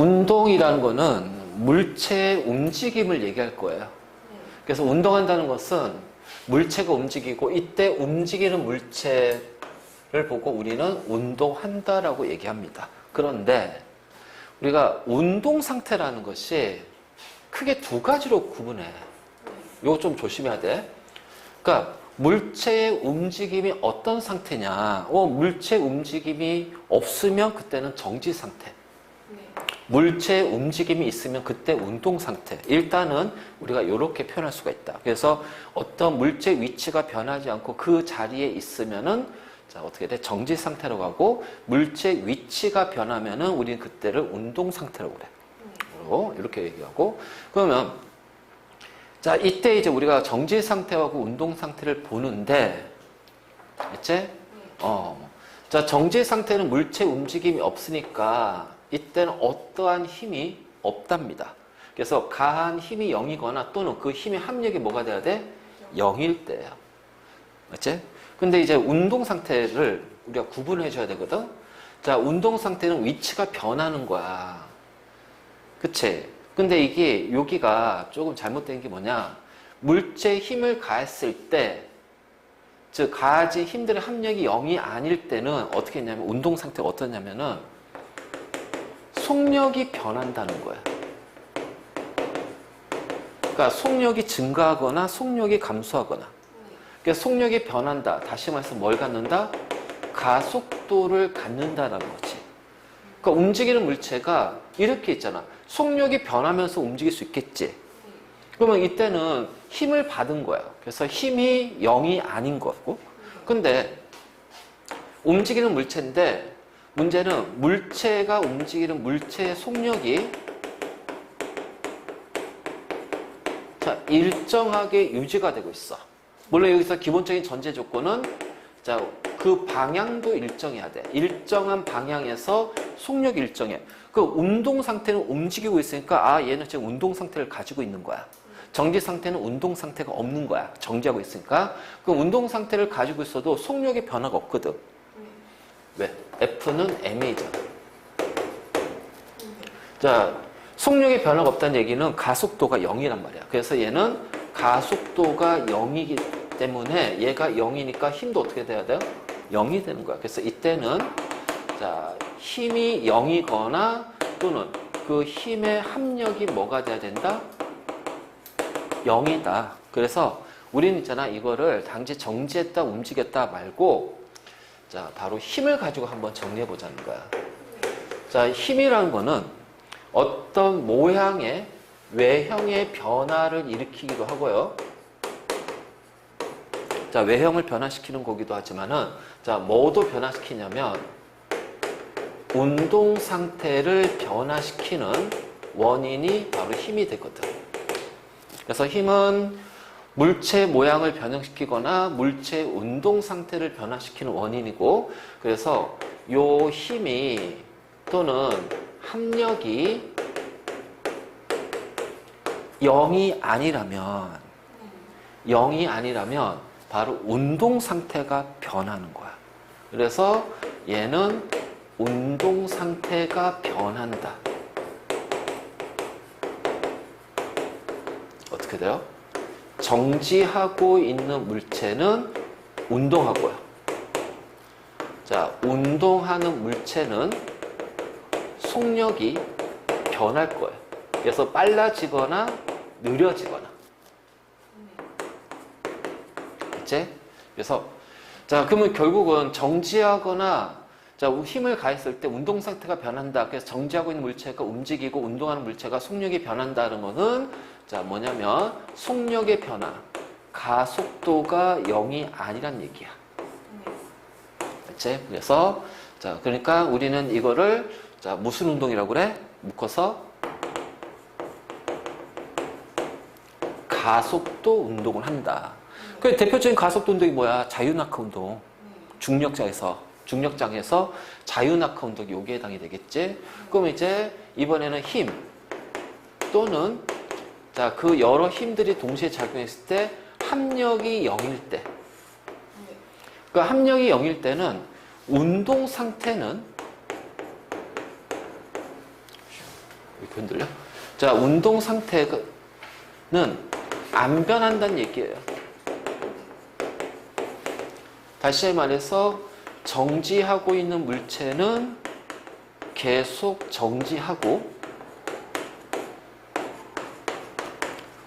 운동이라는 거는 물체의 움직임을 얘기할 거예요. 그래서 운동한다는 것은 물체가 움직이고 이때 움직이는 물체를 보고 우리는 운동한다라고 얘기합니다. 그런데 우리가 운동 상태라는 것이 크게 두 가지로 구분해. 이거 좀 조심해야 돼. 그러니까 물체의 움직임이 어떤 상태냐. 물체 움직임이 없으면 그때는 정지 상태. 물체의 움직임이 있으면 그때 운동 상태. 일단은 우리가 이렇게 표현할 수가 있다. 그래서 어떤 물체 위치가 변하지 않고 그 자리에 있으면은 자, 어떻게 돼? 정지 상태라고 하고, 물체 위치가 변하면은 우리는 그때를 운동 상태라고 그래. 이렇게 얘기하고. 그러면 자, 이때 이제 우리가 정지 상태하고 운동 상태를 보는데, 알지? 자, 정지 상태는 물체 움직임이 없으니까 이때는 어떠한 힘이 없답니다. 그래서 가한 힘이 0이거나 또는 그 힘의 합력이 뭐가 돼야 돼? 0일 때예요. 맞지? 근데 이제 운동 상태를 우리가 구분해 줘야 되거든? 자, 운동 상태는 위치가 변하는 거야. 그치? 근데 이게 여기가 조금 잘못된 게 뭐냐? 물체에 힘을 가했을 때, 즉, 가해진 힘들의 합력이 0이 아닐 때는 어떻게 했냐면, 운동 상태가 어떠냐면은, 속력이 변한다는 거야. 그러니까 속력이 증가하거나 속력이 감소하거나. 그래서 속력이 변한다. 다시 말해서 뭘 갖는다? 가속도를 갖는다라는 거지. 그러니까 움직이는 물체가 이렇게 있잖아. 속력이 변하면서 움직일 수 있겠지. 그러면 이때는 힘을 받은 거야. 그래서 힘이 0이 아닌 거고. 근데 움직이는 물체인데 문제는 물체가 움직이는 물체의 속력이 자, 일정하게 유지가 되고 있어. 물론 여기서 기본적인 전제 조건은 자, 그 방향도 일정해야 돼. 일정한 방향에서 속력이 일정해. 그 운동 상태는 움직이고 있으니까 얘는 지금 운동 상태를 가지고 있는 거야. 정지 상태는 운동 상태가 없는 거야. 정지하고 있으니까. 그 운동 상태를 가지고 있어도 속력의 변화가 없거든. 왜? F는 M이잖아. 자, 속력의 변화가 없다는 얘기는 가속도가 0이란 말이야. 그래서 얘는 가속도가 0이기 때문에 얘가 0이니까 힘도 어떻게 돼야 돼요? 0이 되는 거야. 그래서 이때는 자, 힘이 0이거나 또는 그 힘의 합력이 뭐가 돼야 된다? 0이다. 그래서 우리는 있잖아. 이거를 당시 정지했다, 움직였다 말고 자, 바로 힘을 가지고 한번 정리해 보자는 거야. 자, 힘이라는 거는 어떤 모양의 외형의 변화를 일으키기도 하고요. 자, 외형을 변화시키는 거기도 하지만은 자, 뭐도 변화시키냐면 운동 상태를 변화시키는 원인이 바로 힘이 되거든. 그래서 힘은 물체 모양을 변형시키거나 물체의 운동 상태를 변화시키는 원인이고, 그래서 요 힘이 또는 합력이 0이 아니라면 바로 운동 상태가 변하는 거야. 그래서 얘는 운동 상태가 변한다. 어떻게 돼요? 정지하고 있는 물체는 운동하고요. 자, 운동하는 물체는 속력이 변할 거예요. 그래서 빨라지거나 느려지거나. 그치? 그래서 자, 그러면 결국은 정지하거나 자, 힘을 가했을 때 운동 상태가 변한다. 그래서 정지하고 있는 물체가 움직이고 운동하는 물체가 속력이 변한다는 것은 자, 뭐냐면 속력의 변화, 가속도가 0이 아니란 얘기야. 그치? 그래서 자, 그러니까 우리는 이거를 자, 무슨 운동이라고 그래? 묶어서 가속도 운동을 한다. 그 대표적인 가속도 운동이 뭐야? 자유낙하 운동. 중력장에서 자유낙하 운동이 여기에 해당이 되겠지? 그럼 이제 이번에는 힘 또는 자, 그 여러 힘들이 동시에 작용했을 때 합력이 0일 때. 그 합력이 0일 때는 운동 상태는 이렇게 흔들려? 자, 운동 상태는 안 변한다는 얘기예요. 다시 말해서 정지하고 있는 물체는 계속 정지하고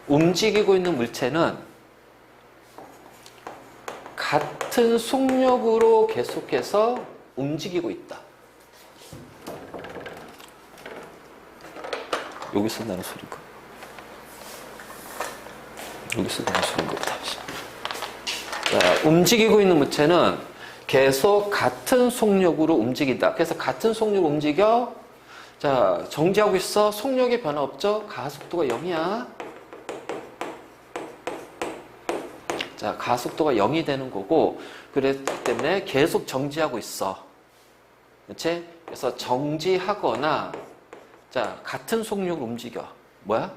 움직이고 있는 물체는 같은 속력으로 계속해서 움직이고 있다. 여기서 나는 소리가. 여기서 나는 소리가 보다. 자, 움직이고 있는 물체는 계속 같은 속력으로 움직인다. 그래서 같은 속력으로 움직여. 자, 정지하고 있어. 속력에 변화 없죠? 가속도가 0이야. 자, 가속도가 0이 되는 거고, 그렇기 때문에 계속 정지하고 있어. 그렇지? 그래서 정지하거나, 자, 같은 속력으로 움직여. 뭐야?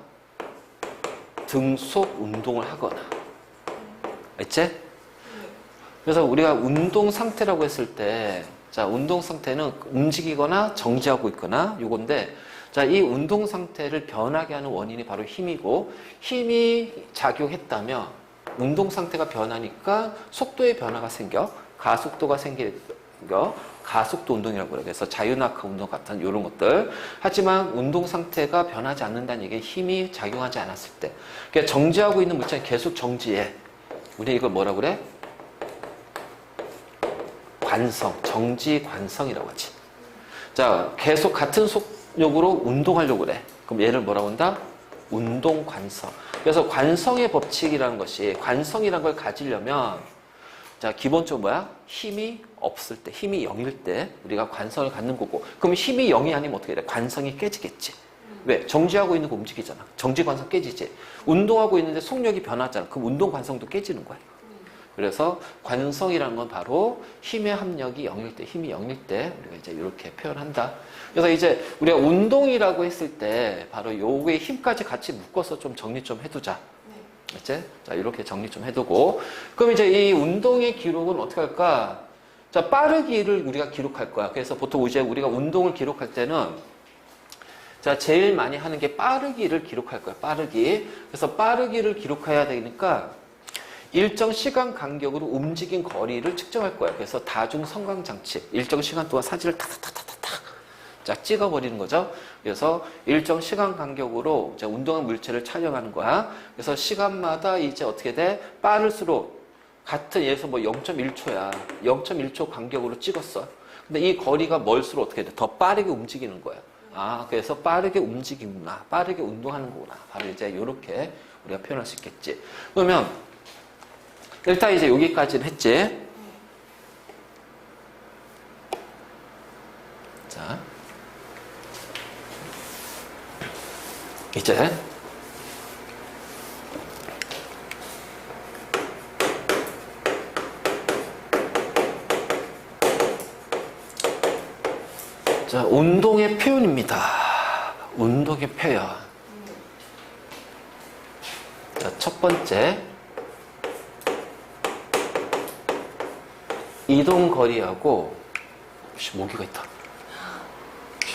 등속 운동을 하거나. 알지? 그래서 우리가 운동 상태라고 했을 때, 자, 운동 상태는 움직이거나 정지하고 있거나 요건데, 자, 이 운동 상태를 변하게 하는 원인이 바로 힘이고, 힘이 작용했다면 운동 상태가 변하니까 속도의 변화가 생겨, 가속도가 생겨, 가속도 운동이라고 그래요. 그래서 자유낙하 운동 같은 이런 것들. 하지만 운동 상태가 변하지 않는다는 얘기는 힘이 작용하지 않았을 때. 그러니까 정지하고 있는 물체는 계속 정지해. 우리 이걸 뭐라고 그래? 관성, 정지 관성이라고 하지. 자, 계속 같은 속력으로 운동하려고 그래. 그럼 얘를 뭐라고 한다? 운동 관성. 그래서 관성의 법칙이라는 것이, 관성이라는 걸 가지려면, 자, 기본적으로 뭐야? 힘이 없을 때, 힘이 0일 때 우리가 관성을 갖는 거고, 그럼 힘이 0이 아니면 어떻게 돼? 관성이 깨지겠지. 왜? 정지하고 있는 거 움직이잖아. 정지 관성 깨지지. 운동하고 있는데 속력이 변하잖아. 그럼 운동 관성도 깨지는 거야. 그래서 관성이라는 건 바로 힘의 합력이 0일 때, 힘이 0일 때 우리가 이제 이렇게 표현한다. 그래서 이제 우리가 운동이라고 했을 때 바로 요거의 힘까지 같이 묶어서 좀 정리 좀 해두자. 알지? 자, 이렇게 정리 좀 해두고. 그럼 이제 이 운동의 기록은 어떻게 할까? 자, 빠르기를 우리가 기록할 거야. 그래서 보통 이제 우리가 운동을 기록할 때는 자, 제일 많이 하는 게 빠르기를 기록할 거야. 빠르기. 그래서 빠르기를 기록해야 되니까 일정 시간 간격으로 움직인 거리를 측정할 거야. 그래서 다중 성광 장치. 일정 시간 동안 사진을 탁탁탁탁탁 쫙 찍어버리는 거죠. 그래서 일정 시간 간격으로 이제 운동한 물체를 촬영하는 거야. 그래서 시간마다 이제 어떻게 돼? 빠를수록 같은 예를 들어서 뭐 0.1초야. 0.1초 간격으로 찍었어. 근데 이 거리가 멀수록 어떻게 돼? 더 빠르게 움직이는 거야. 아, 그래서 빠르게 움직이구나. 빠르게 운동하는 거구나. 바로 이제 이렇게 우리가 표현할 수 있겠지. 그러면 일단 이제 여기까지는 했지. 자, 이제 자, 운동의 표현입니다. 운동의 표현. 자, 첫 번째. 이동 거리하고, 모기가 있다.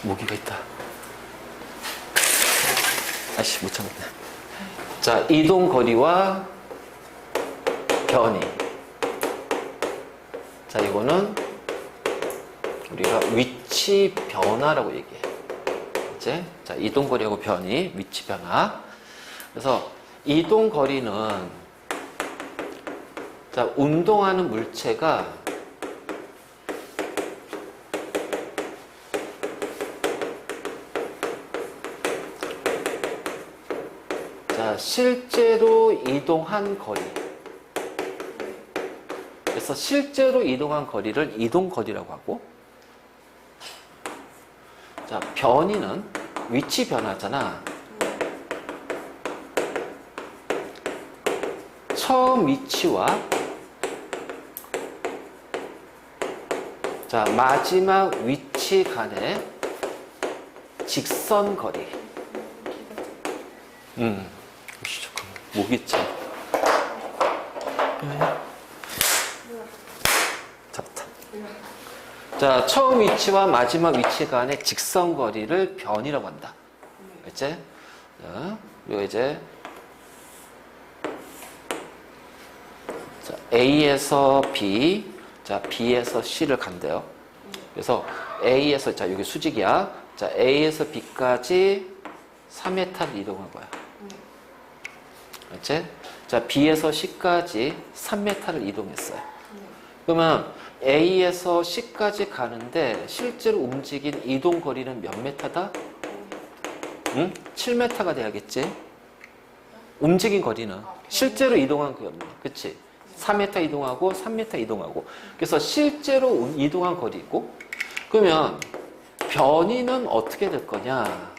모기가 있다. 아씨, 못 참았네. 자, 이동 거리와 변이. 자, 이거는 우리가 위치 변화라고 얘기해. 이제, 자, 이동 거리하고 변이, 위치 변화. 그래서 이동 거리는, 자, 운동하는 물체가 실제로 이동한 거리. 그래서 실제로 이동한 거리를 이동거리라고 하고, 자, 변이는 위치 변화잖아. 처음 위치와 자, 마지막 위치 간의 직선 거리. 잠깐만, 목이 참. 잡았다. 자, 처음 위치와 마지막 위치 간의 직선 거리를 변이라고 한다. 알지? 자, 그리고 이제 자, A에서 B, 자, B에서 C를 간대요. 그래서 A에서, 자, 여기 수직이야. 자, A에서 B까지 3m를 이동한 거야. 알지? 자, B에서 C까지 3m를 이동했어요. 그러면 A에서 C까지 가는데 실제로 움직인 이동 거리는 몇 m다? 응? 7m가 돼야겠지? 움직인 거리는. 실제로 이동한 거리는. 그치? 4m 이동하고 3m 이동하고. 그래서 실제로 이동한 거리고, 그러면 변이는 어떻게 될 거냐?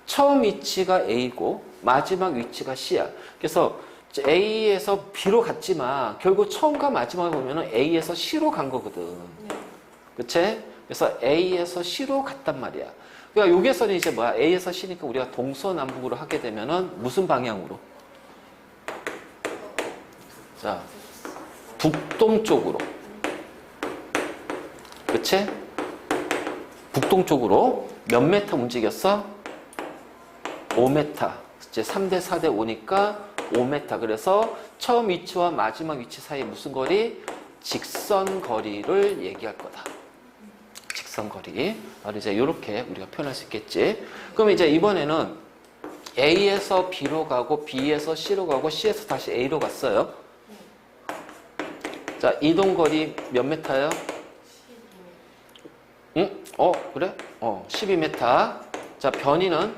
처음 위치가 A고 마지막 위치가 C야. 그래서 A에서 B로 갔지만 결국 처음과 마지막을 보면 A에서 C로 간 거거든. 그치? 그래서 A에서 C로 갔단 말이야. 그러니까 여기에서는 이제 뭐야? A에서 C니까 우리가 동서남북으로 하게 되면은 무슨 방향으로? 자, 북동쪽으로. 그치? 북동쪽으로 몇 메타 움직였어? 5m. 이제 3대 4대 5니까 5m. 그래서 처음 위치와 마지막 위치 사이 무슨 거리? 직선 거리를 얘기할 거다. 직선 거리. 바로 이제 이렇게 우리가 표현할 수 있겠지. 그럼 이제 이번에는 A에서 B로 가고 B에서 C로 가고 C에서 다시 A로 갔어요. 자, 이동 거리 몇 메타예요? 12m. 응? 그래? 12m. 자, 변이는?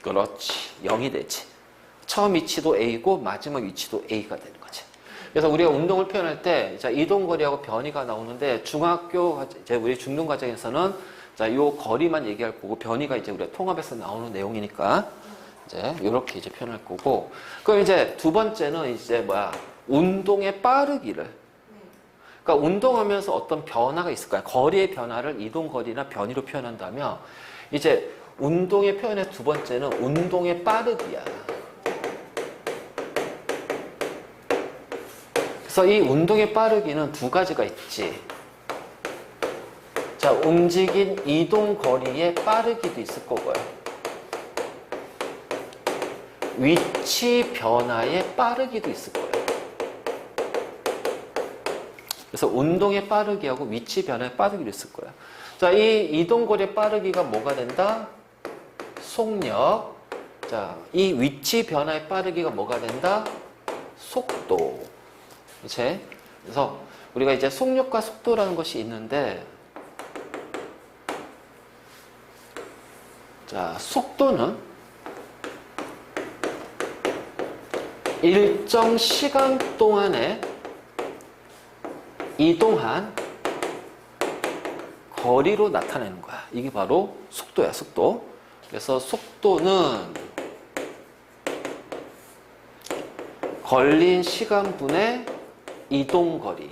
그렇지. 0이 되지. 처음 위치도 A고 마지막 위치도 A가 되는 거지. 그래서 우리가 운동을 표현할 때, 자, 이동 거리하고 변이가 나오는데, 중학교, 이제 우리 중등 과정에서는, 자, 요 거리만 얘기할 거고, 변이가 이제 우리가 통합해서 나오는 내용이니까, 이제, 요렇게 이제 표현할 거고. 그럼 이제 두 번째는 이제 뭐야, 운동의 빠르기를. 그러니까 운동하면서 어떤 변화가 있을까요? 거리의 변화를 이동 거리나 변이로 표현한다면, 이제 운동의 표현의 두 번째는 운동의 빠르기야. 그래서 이 운동의 빠르기는 두 가지가 있지. 자, 움직인 이동 거리의 빠르기도 있을 거고요. 위치 변화의 빠르기도 있을 거예요. 그래서 운동의 빠르기하고 위치 변화의 빠르기도 있을 거예요. 자, 이 이동 거리의 빠르기가 뭐가 된다? 속력. 자, 이 위치 변화의 빠르기가 뭐가 된다? 속도. 그치? 그래서 우리가 이제 속력과 속도라는 것이 있는데, 자, 속도는 일정 시간 동안에 이동한 거리로 나타내는 거야. 이게 바로 속도야, 속도. 그래서 속도는 걸린 시간분의 이동거리.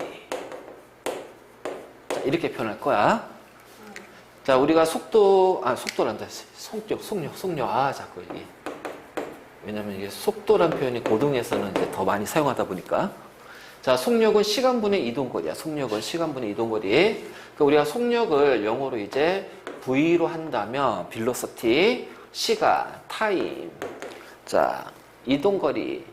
자, 이렇게 표현할 거야. 자, 우리가 속도란다. 속력. 자꾸 이게. 왜냐면 이게 속도란 표현이 고등에서는 이제 더 많이 사용하다 보니까. 자, 속력은 시간분의 이동거리야. 속력은 시간분의 이동거리. 그러니까 우리가 속력을 영어로 이제 V로 한다면, velocity, 시간, 타임. 자, 이동거리,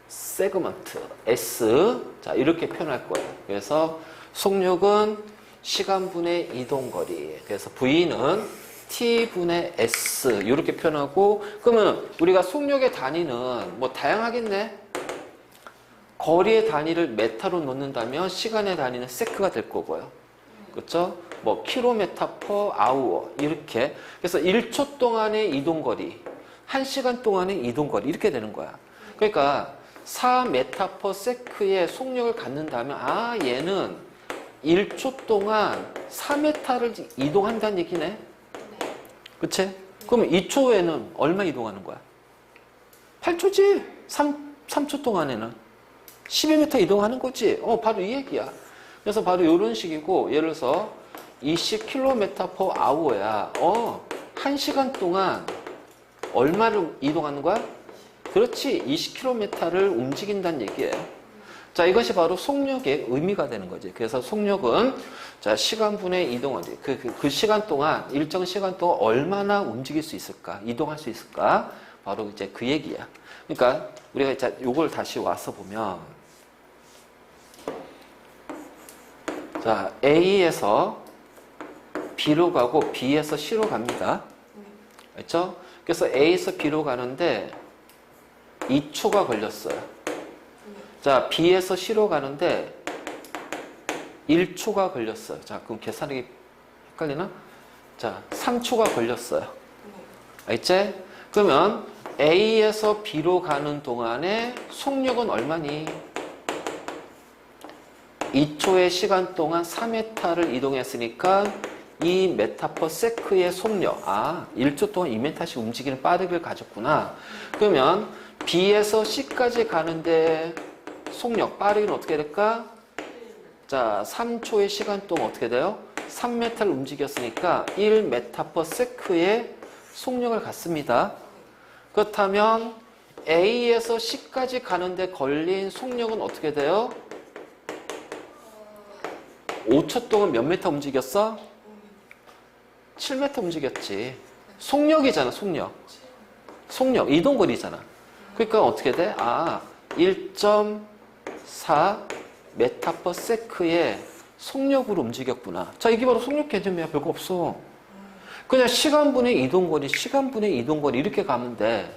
세그먼트, S. 자, 이렇게 표현할 거예요. 그래서 속력은 시간분의 이동거리. 그래서 V는 T분의 S. 이렇게 표현하고, 그러면 우리가 속력의 단위는 뭐 다양하겠네? 거리의 단위를 메타로 놓는다면 시간의 단위는 세크가 될 거고요. 그렇죠? 뭐 킬로미터 퍼 아워 이렇게. 그래서 1초 동안의 이동거리, 1시간 동안의 이동거리 이렇게 되는 거야. 그러니까 4m per sec의 속력을 갖는다면 얘는 1초 동안 4m를 이동한다는 얘기네. 그치? 그러면 2초에는 얼마 이동하는 거야? 8초지? 3초 동안에는 12m 이동하는 거지. 바로 이 얘기야. 그래서 바로 이런 식이고, 예를 들어서 20km per hour야. 1시간 동안 얼마를 이동하는 거야? 그렇지. 20km를 움직인다는 얘기예요. 자, 이것이 바로 속력의 의미가 되는 거지. 그래서 속력은 자, 시간분의 이동원. 그 시간 동안, 일정 시간 동안 얼마나 움직일 수 있을까? 이동할 수 있을까? 바로 이제 그 얘기야. 그러니까 우리가 이제 요걸 다시 와서 보면 자, A에서 B로 가고 B에서 C로 갑니다. 그렇죠? 그래서 A에서 B로 가는데 2초가 걸렸어요. 자, B에서 C로 가는데 1초가 걸렸어요. 자, 그럼 계산하기 헷갈리나? 자, 3초가 걸렸어요. 알지? 그러면 A에서 B로 가는 동안에 속력은 얼마니? 2초의 시간 동안 4m를 이동했으니까 2m/s의 속력. 아, 1초 동안 2m씩 움직이는 빠르기를 가졌구나. 그러면 B에서 C까지 가는데 속력, 빠르기는 어떻게 될까? 자, 3초의 시간 동안 어떻게 돼요? 3m를 움직였으니까 1m/s의 속력을 갖습니다. 그렇다면 A에서 C까지 가는데 걸린 속력은 어떻게 돼요? 5초 동안 몇 m 움직였어? 7m 움직였지. 속력이잖아, 속력. 속력, 이동거리잖아. 그러니까 어떻게 돼? 아, 1.4m/s의 속력으로 움직였구나. 자, 이게 바로 속력 개념이야. 별거 없어. 그냥 시간분의 이동거리, 시간분의 이동거리 이렇게 가면 돼.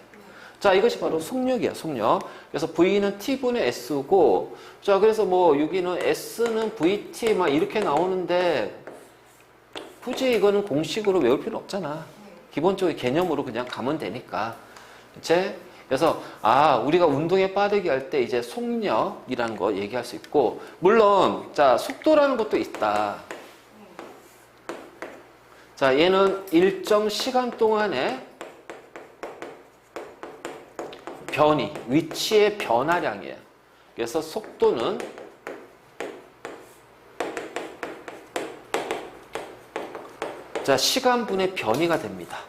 자, 이것이 바로 속력이야, 속력. 그래서 V는 T분의 S고, 자, 그래서 뭐 여기는 S는 VT 막 이렇게 나오는데 굳이 이거는 공식으로 외울 필요 없잖아. 기본적인 개념으로 그냥 가면 되니까. 그치? 그래서 아, 우리가 운동에 빠르게 할 때 이제 속력이라는 거 얘기할 수 있고, 물론 자, 속도라는 것도 있다. 자, 얘는 일정 시간 동안에 변이, 위치의 변화량이에요. 그래서 속도는 자, 시간분의 변이가 됩니다.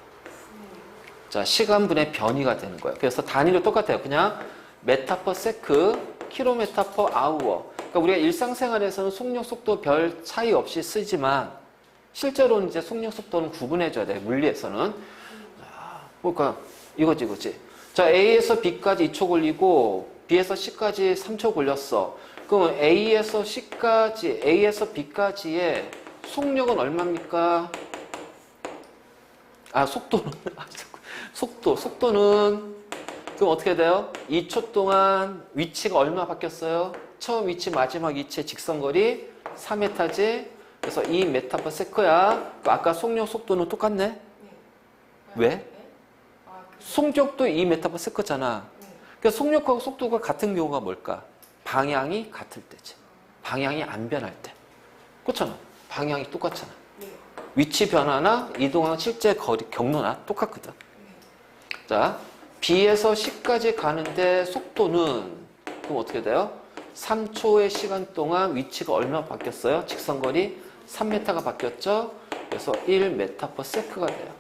자, 시간분의 변이가 되는 거예요. 그래서 단위로 똑같아요. 그냥 m/s, km/h. 그러니까 우리가 일상생활에서는 속력, 속도 별 차이 없이 쓰지만 실제로는 이제 속력, 속도는 구분해줘야 돼. 물리에서는. 그러니까 이거지, 이거지. 자, A에서 B까지 2초 걸리고 B에서 C까지 3초 걸렸어. 그러면 A에서 C까지, A에서 B까지의 속력은 얼마입니까? 아, 속도는 속도는 그럼 어떻게 돼요? 2초 동안 위치가 얼마 바뀌었어요? 처음 위치, 마지막 위치의 직선거리 4m지. 그래서 2m/s야. 아까 속력, 속도는 똑같네? 네. 왜? 속력도 2m/s잖아. 그러니까 속력하고 속도가 같은 경우가 뭘까? 방향이 같을 때지. 방향이 안 변할 때. 그렇잖아. 방향이 똑같잖아. 네. 위치 변화나 이동한 실제 거리, 경로나 똑같거든. 자, B에서 C까지 가는데 속도는 그럼 어떻게 돼요? 3초의 시간 동안 위치가 얼마 바뀌었어요? 직선거리 3m가 바뀌었죠? 그래서 1m/s가 돼요.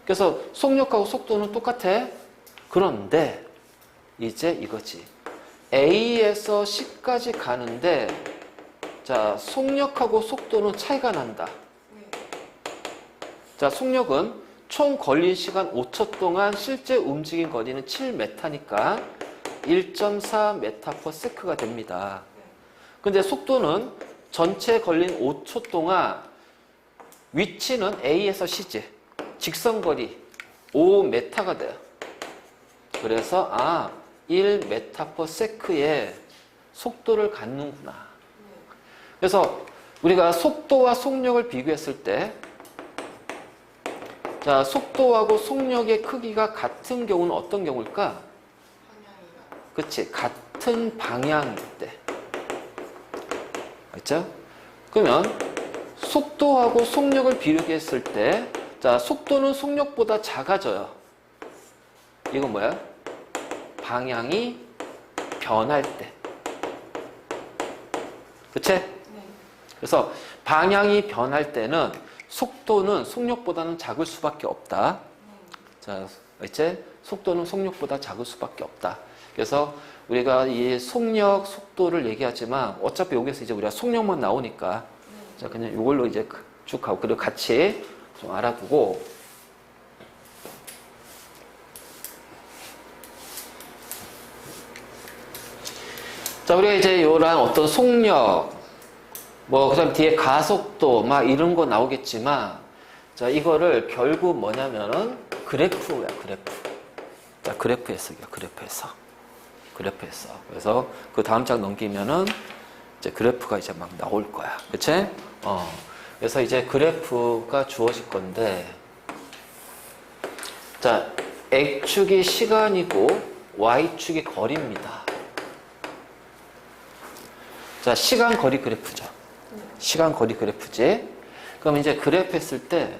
그래서 속력하고 속도는 똑같아. 그런데 이제 이거지. A에서 C까지 가는데 자, 속력하고 속도는 차이가 난다. 자, 속력은 총 걸린 시간 5초 동안 실제 움직인 거리는 7m니까 1.4m/s가 됩니다. 근데 속도는 전체 걸린 5초 동안 위치는 A에서 C지. 직선거리 5m가 돼요. 그래서 아, 1m/s의 속도를 갖는구나. 그래서 우리가 속도와 속력을 비교했을 때 자, 속도하고 속력의 크기가 같은 경우는 어떤 경우일까? 그치, 같은 방향일 때. 알죠? 그러면 속도하고 속력을 비교했을 때 자, 속도는 속력보다 작아져요. 이건 뭐야? 방향이 변할 때. 그치? 네. 그래서 방향이 변할 때는 속도는 속력보다는 작을 수밖에 없다. 자, 이제 속도는 속력보다 작을 수밖에 없다. 그래서 우리가 이 속력, 속도를 얘기하지만 어차피 여기서 이제 우리가 속력만 나오니까 자, 그냥 이걸로 이제 쭉 가고 그리고 같이 좀 알아두고 자, 우리가 이제 요런 어떤 속력 뭐 그다음 뒤에 가속도 막 이런 거 나오겠지만 자, 이거를 결국 뭐냐면은 그래프야, 그래프. 자, 그래프에서 그래프에서. 그래서 그 다음 장 넘기면은 이제 그래프가 이제 막 나올 거야. 그치? 그래서 이제 그래프가 주어질 건데 자, X축이 시간이고 Y축이 거리입니다. 자, 시간 거리 그래프죠. 시간 거리 그래프지. 그럼 이제 그래프 했을 때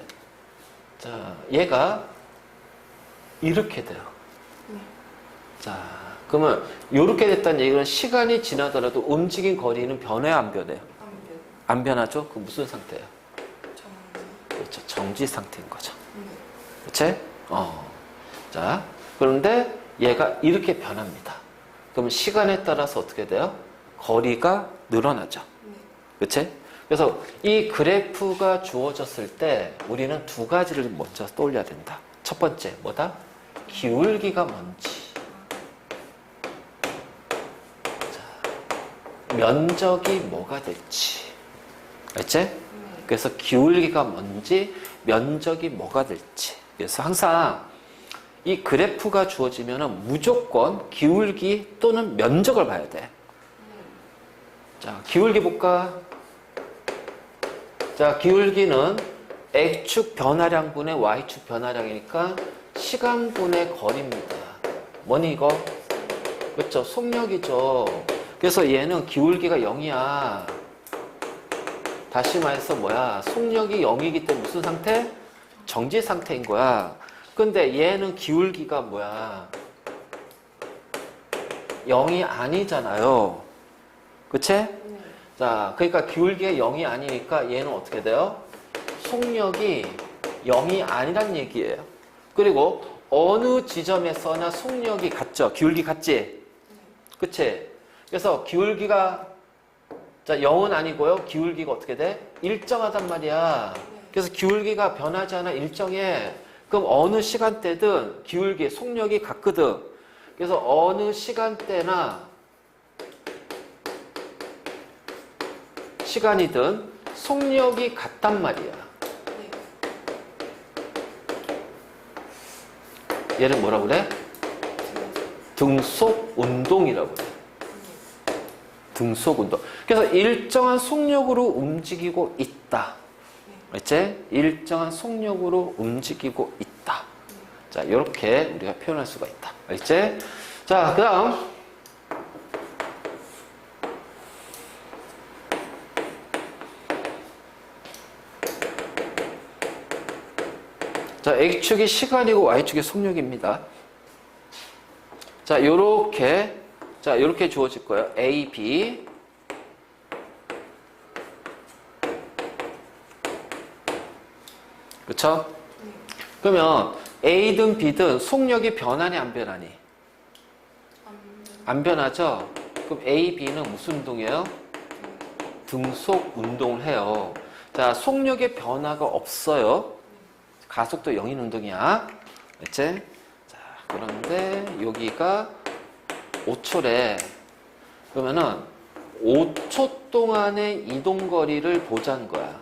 자, 얘가 이렇게 돼요. 자, 그러면 이렇게 됐다는 얘기는 시간이 지나더라도 움직인 거리는 변해 안 변해요? 안 변하죠? 그 무슨 상태예요? 그렇죠. 정지 상태인 거죠. 그치? 자, 그런데 얘가 이렇게 변합니다. 그럼 시간에 따라서 어떻게 돼요? 거리가 늘어나죠. 그치? 그래서 이 그래프가 주어졌을 때 우리는 두 가지를 먼저 떠올려야 된다. 첫 번째, 뭐다? 기울기가 뭔지. 자, 면적이 뭐가 될지. 알지? 그래서 기울기가 뭔지, 면적이 뭐가 될지. 그래서 항상 이 그래프가 주어지면 무조건 기울기 또는 면적을 봐야 돼. 자, 기울기 볼까? 자, 기울기는 X축 변화량분의 Y축 변화량이니까 시간분의 거리입니다. 뭐니 이거? 그렇죠. 속력이죠. 그래서 얘는 기울기가 0이야. 다시 말해서 뭐야? 속력이 0이기 때문에 무슨 상태? 정지 상태인 거야. 근데 얘는 기울기가 뭐야? 0이 아니잖아요. 그치? 자, 그러니까 기울기가 0이 아니니까 얘는 어떻게 돼요? 속력이 0이 아니란 얘기예요. 그리고 어느 지점에서나 속력이 같죠? 기울기 같지? 그치? 그래서 기울기가 자, 0은 아니고요. 기울기가 어떻게 돼? 일정하단 말이야. 그래서 기울기가 변하지 않아 일정해. 그럼 어느 시간대든 기울기, 속력이 같거든. 그래서 어느 시간대나 시간이든 속력이 같단 말이야. 얘를 뭐라고 그래? 등속 운동이라고 그래. 등속 운동. 그래서 일정한 속력으로 움직이고 있다. 알지? 일정한 속력으로 움직이고 있다. 자, 이렇게 우리가 표현할 수가 있다. 알지? 자, 그 다음. 자, X축이 시간이고 Y축이 속력입니다. 자, 요렇게 주어질 거예요. A, B. 그쵸? 그러면 A든 B든 속력이 변하니 안 변하니? 안 변하죠? 그럼 A, B는 무슨 운동이에요? 등속 운동을 해요. 자, 속력의 변화가 없어요. 가속도 0인 운동이야. 그치? 자, 그런데 여기가 5초래. 그러면은 5초 동안의 이동거리를 보자는 거야.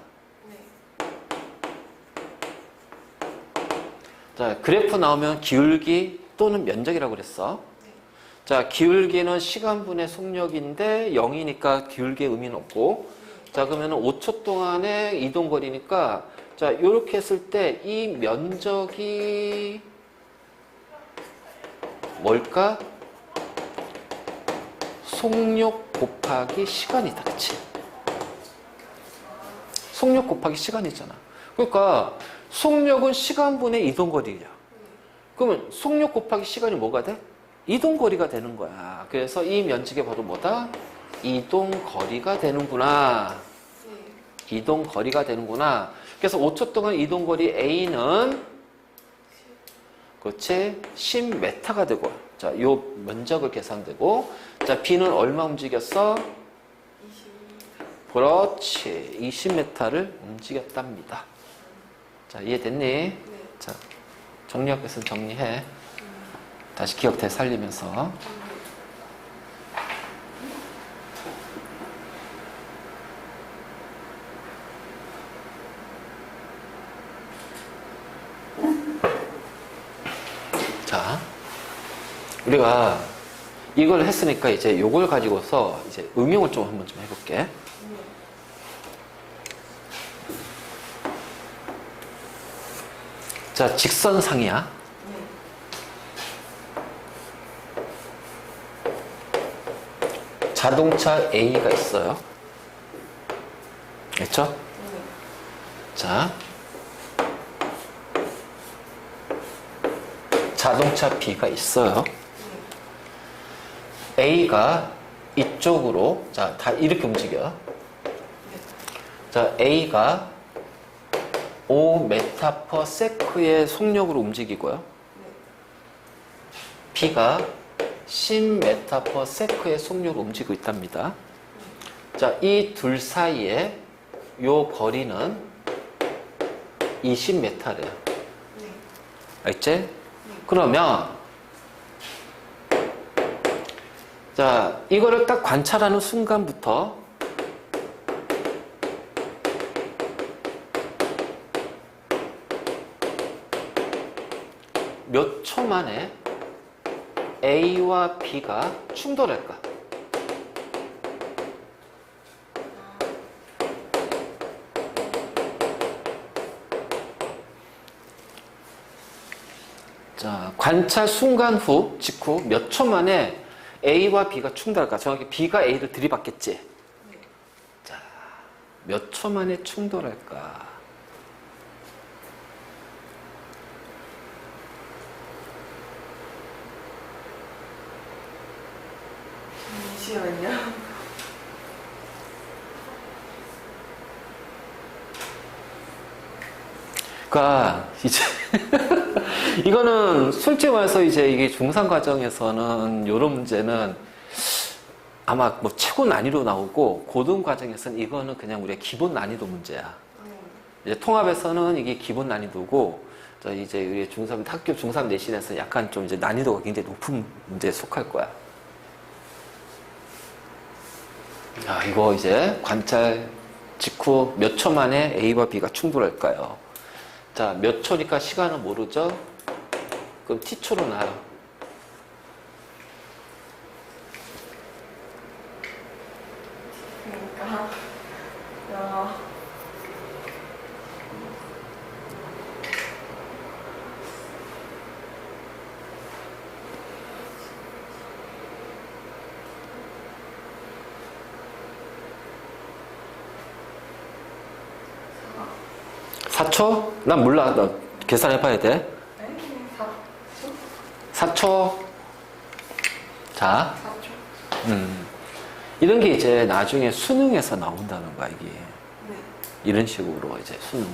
자, 그래프 나오면 기울기 또는 면적이라고 그랬어. 자, 기울기는 시간분의 속력인데 0이니까 기울기의 의미는 없고. 자, 그러면은 5초 동안의 이동거리니까 자, 요렇게 했을 때 이 면적이 뭘까? 속력 곱하기 시간이다. 그치? 속력 곱하기 시간이잖아. 그러니까 속력은 시간분의 이동거리야. 그러면 속력 곱하기 시간이 뭐가 돼? 이동거리가 되는 거야. 그래서 이 면적이 바로 뭐다? 이동거리가 되는구나. 이동거리가 되는구나. 그래서 5초 동안 이동거리 A는 그렇지 10m가 되고 자, 요 면적을 계산되고, 자, B는 얼마 움직였어? 20m. 그렇지. 20m를 움직였답니다. 자, 이해됐니? 네. 자, 정리할 것은 정리해. 다시 기억 되살리면서. 자, 우리가 이걸 했으니까 이제 요걸 가지고서 이제 응용을 좀 한번 좀 해볼게. 자, 직선상이야. 자동차 A가 있어요. 됐죠? 자, 자동차 B가 있어요. A가 이쪽으로, 자, 다 이렇게 움직여. 자, A가 5m/s의 속력으로 움직이고요. B가 10m/s의 속력으로 움직이고 있답니다. 자, 이 둘 사이에 요 거리는 20m래요. 알지? 그러면 자, 이거를 딱 관찰하는 순간부터 몇 초 만에 A와 B가 충돌할까? 자, 관찰 순간 후, 직후 몇 초 만에 A와 B가 충돌할까? 정확히 B가 A를 들이받겠지? 자, 몇 초 만에 충돌할까? 잠시만요. 그러니까 이제 이거는 솔직히 말해서 이제 이게 중3 과정에서는 이런 문제는 아마 뭐 최고 난이도 나오고 고등 과정에서는 이거는 그냥 우리의 기본 난이도 문제야. 이제 통합에서는 이게 기본 난이도고, 저 이제 우리 중3 학교 중3 내신에서 약간 좀 이제 난이도가 굉장히 높은 문제에 속할 거야. 자, 이거 이제 관찰 직후 몇 초 만에 A와 B가 충돌할까요? 자, 몇 초니까 시간은 모르죠? 그럼 T초로 나요. 그러니까 야, 4초? 난 몰라. 너 계산해봐야 돼. 네? 4초? 4초. 자, 4초? 이런 게 이제 나중에 수능에서 나온다는 거야, 이게. 네. 이런 식으로 이제 수능.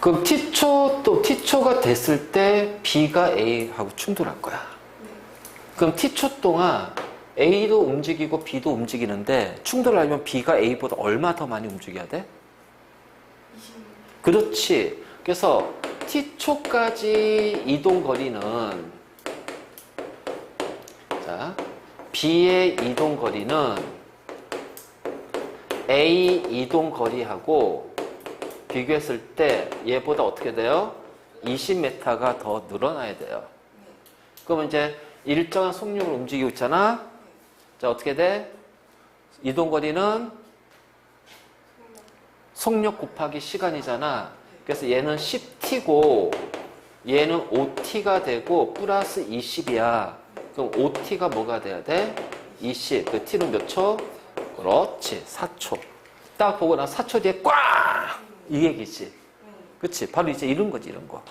그럼 T초, 또 T초가 됐을 때 B가 A하고 충돌할 거야. 그럼 T초 동안 A도 움직이고 B도 움직이는데 충돌하려면 B가 A보다 얼마 더 많이 움직여야 돼? 20m. 그렇지. 그래서 T초까지 이동 거리는, 자, B의 이동 거리는 A 이동 거리하고 비교했을 때 얘보다 어떻게 돼요? 20m가 더 늘어나야 돼요. 그러면 이제 일정한 속력을 움직이고 있잖아. 자, 어떻게 돼? 이동 거리는 속력 곱하기 시간이잖아. 그래서 얘는 10t고 얘는 5t가 되고 플러스 20이야. 그럼 5t가 뭐가 돼야 돼? 20. 그 t는 몇 초? 그렇지. 4초. 딱 보고 나 4초 뒤에 꽉! 이 얘기지. 그치? 바로 이제 이런 거지, 이런 거.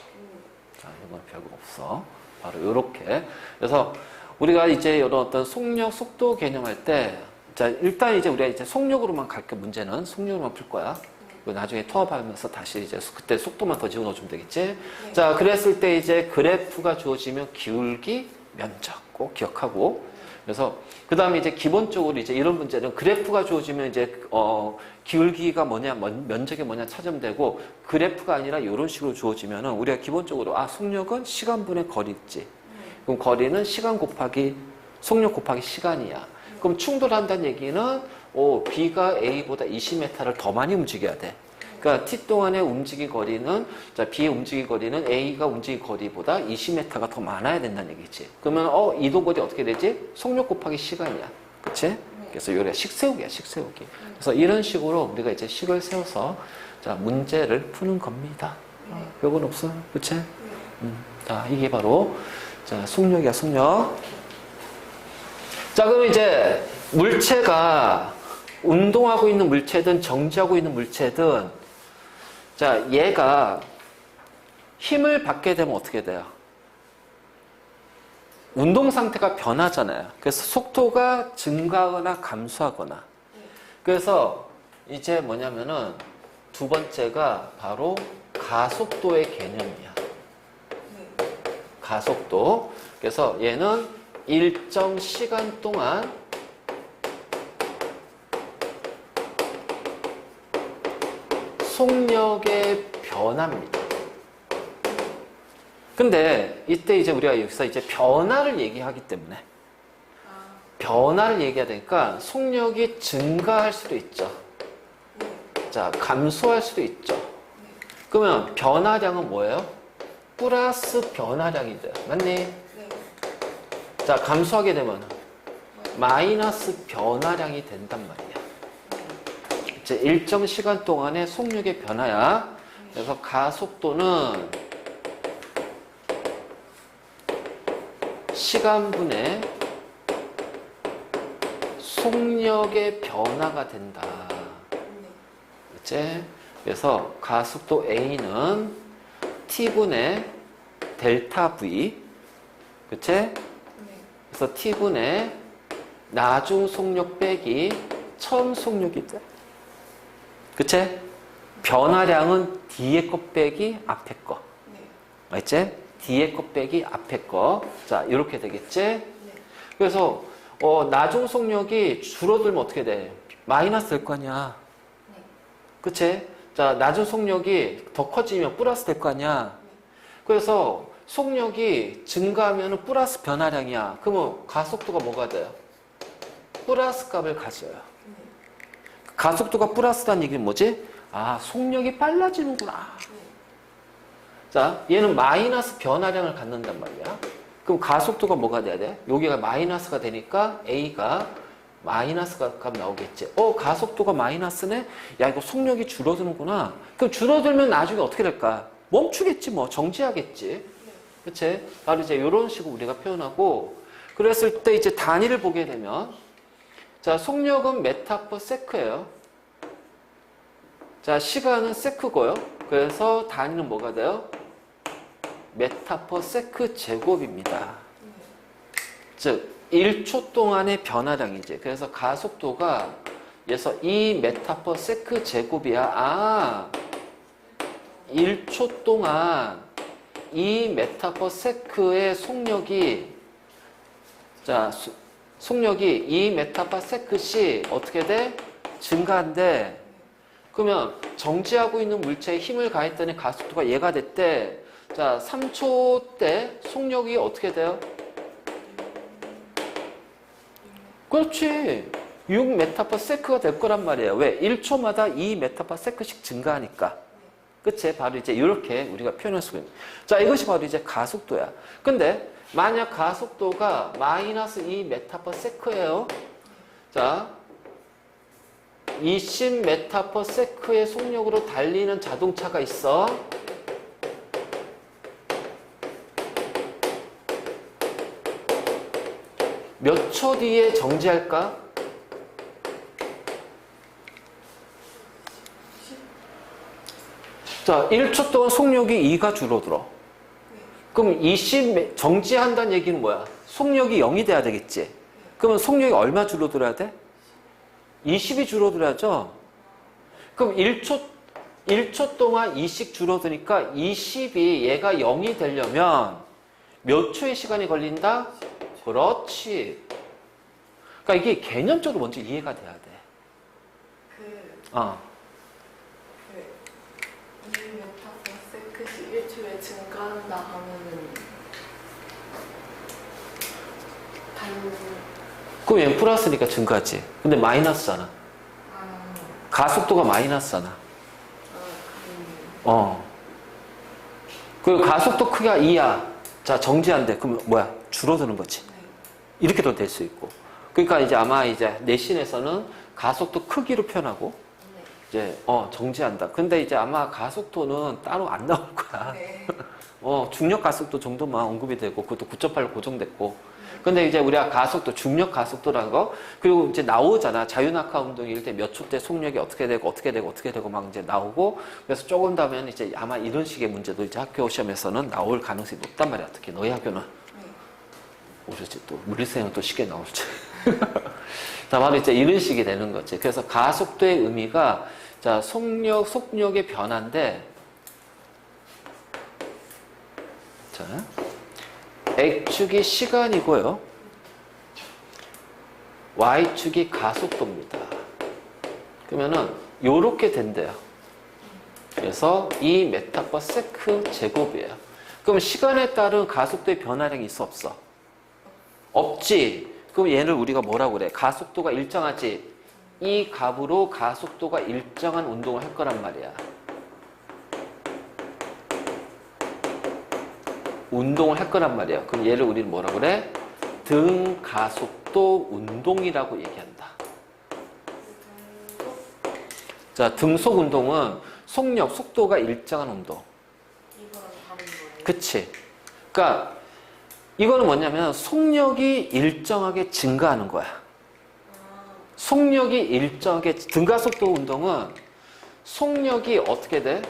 자, 이런 건 별거 없어. 바로 요렇게. 그래서 우리가 이제 이런 어떤 속력, 속도 개념할 때, 자, 일단 이제 우리가 이제 속력으로만 갈게, 문제는. 속력으로만 풀 거야. 나중에 통합하면서 다시 이제 그때 속도만 더 집어넣어주면 되겠지? 자, 그랬을 때 이제 그래프가 주어지면 기울기, 면적 꼭 기억하고. 그래서 그 다음에 이제 기본적으로 이제 이런 문제는 그래프가 주어지면 이제 기울기가 뭐냐, 면적이 뭐냐 찾으면 되고, 그래프가 아니라 이런 식으로 주어지면은 우리가 기본적으로 속력은 시간분의 거리지. 그럼 거리는 시간 곱하기 속력 곱하기 시간이야. 그럼 충돌한다는 얘기는 B가 A보다 20m를 더 많이 움직여야 돼. 그러니까 t 동안의 움직일 거리는, 자, B의 움직일 거리는 A가 움직일 거리보다 20m가 더 많아야 된다는 얘기지. 그러면 이동거리 어떻게 되지? 속력 곱하기 시간이야. 그치? 그래서 요래 식세우기야, 식세우기. 그래서 이런 식으로 우리가 이제 식을 세워서 자, 문제를 푸는 겁니다. 요건 없어. 그치? 자, 이게 바로 자, 속력이야, 속력. 자, 그럼 이제 물체가 운동하고 있는 물체든 정지하고 있는 물체든 자, 얘가 힘을 받게 되면 어떻게 돼요? 운동 상태가 변하잖아요. 그래서 속도가 증가하거나 감소하거나. 그래서 이제 뭐냐면은 두 번째가 바로 가속도의 개념이야. 가속도. 그래서 얘는 일정 시간 동안 속력의 변화입니다. 근데 이때 이제 우리가 여기서 이제 변화를 얘기하기 때문에 변화를 얘기해야 되니까 속력이 증가할 수도 있죠. 자, 감소할 수도 있죠. 그러면 변화량은 뭐예요? 플러스 변화량이 돼요. 맞니? 자, 감소하게 되면 마이너스 변화량이 된단 말이야. 이제 일정 시간 동안의 속력의 변화야. 그래서 가속도는 시간분의 속력의 변화가 된다. 그치? 그래서 가속도 A는 T분의 델타 V. 그치? 그래서 T분의 나중 속력 빼기 처음 속력이 돼. 그치? 변화량은 뒤에 거 빼기 앞에 거. 알지? 뒤에 거 빼기 앞에 거. 자, 이렇게 되겠지? 그래서 나중 속력이 줄어들면 어떻게 돼? 마이너스 될 거 아니야. 그치? 자, 나중 속력이 더 커지면 플러스 될 거 아니야. 그래서 속력이 증가하면 플러스 변화량이야. 그러면 가속도가 뭐가 돼요? 플러스 값을 가져요. 가속도가 플러스라는 얘기는 뭐지? 속력이 빨라지는구나. 자, 얘는 마이너스 변화량을 갖는단 말이야. 그럼 가속도가 뭐가 돼야 돼? 여기가 마이너스가 되니까 A가 마이너스 값 나오겠지. 가속도가 마이너스네? 야, 이거 속력이 줄어드는구나. 그럼 줄어들면 나중에 어떻게 될까? 멈추겠지, 뭐. 정지하겠지. 그치? 바로 이제 이런 식으로 우리가 표현하고, 그랬을 때 이제 단위를 보게 되면, 자, 속력은 메타 퍼 세크예요. 자, 시간은 세크고요. 그래서 단위는 뭐가 돼요? 메타 퍼 세크 제곱입니다. 즉 1초 동안의 변화량이지. 그래서 가속도가 그래서 2 메타 퍼 세크 제곱이야. 1초 동안 2 메타 퍼 세크의 속력이 자, 속력이 2 메타 퍼 세크씩 어떻게 돼? 증가한대. 그러면 정지하고 있는 물체에 힘을 가했더니 가속도가 얘가 됐대. 자, 3초 때 속력이 어떻게 돼요? 그렇지. 6m/s가 될 거란 말이에요. 왜? 1초마다 2m/s씩 증가하니까. 그치? 바로 이제 이렇게 우리가 표현할 수가 있는. 자, 이것이 바로 이제 가속도야. 근데 만약 가속도가 마이너스 2m/s예요. 자, 20m/s의 속력으로 달리는 자동차가 있어. 몇 초 뒤에 정지할까? 자, 1초 동안 속력이 2가 줄어들어. 그럼 정지한다는 얘기는 뭐야? 속력이 0이 돼야 되겠지? 그러면 속력이 얼마 줄어들어야 돼? 20이 줄어들어야죠? 그럼 1초 동안 2씩 줄어드니까 20이 얘가 0이 되려면 몇 초의 시간이 걸린다? 그렇지. 그러니까 이게 개념적으로 먼저 이해가 돼야 돼. 어. 그 2m/s씩 1초에 증가한다 하면은 그럼 얘 플러스니까 증가지. 근데 마이너스잖아. 가속도가 마이너스잖아. 어. 그리고 가속도 크기가 2야. 자, 정지한대. 그럼 뭐야? 줄어드는 거지. 이렇게도 될 수 있고. 그러니까 이제 아마 이제 내신에서는 가속도 크기로 표현하고 이제 정지한다. 근데 이제 아마 가속도는 따로 안 나올 거야. 중력 가속도 정도만 언급이 되고 그것도 9.8로 고정됐고. 근데 이제 우리가 가속도, 중력 가속도라는 거, 그리고 이제 나오잖아. 자유낙하 운동일 때 몇 초 때 속력이 어떻게 되고 막 이제 나오고, 그래서 조금 더 하면 이제 아마 이런 식의 문제도 이제 학교 시험에서는 나올 가능성이 높단 말이야. 특히 너희 학교는. 모르지. 또 물리생은 또 쉽게 나올지. 자, 바로 이제 이런 식이 되는 거지. 그래서 가속도의 의미가, 자, 속력의 변화인데, 자, X축이 시간이고요. Y축이 가속도입니다. 그러면은 요렇게 된대요. 그래서 2m/s 제곱이에요. 그럼 시간에 따른 가속도의 변화량이 있어 없어? 없지. 그럼 얘를 우리가 뭐라고 그래? 가속도가 일정하지. 이 값으로 가속도가 일정한 운동을 할 거란 말이야. 운동을 할 거란 말이야. 그럼 얘를 우리는 뭐라고 그래? 등가속도 운동이라고 얘기한다. 자, 등속 운동은 속력, 속도가 일정한 운동. 이거랑 다른 거예요? 그치? 그러니까 이거는 뭐냐면 속력이 일정하게 증가하는 거야. 속력이 일정하게, 등가속도 운동은 속력이 어떻게 돼?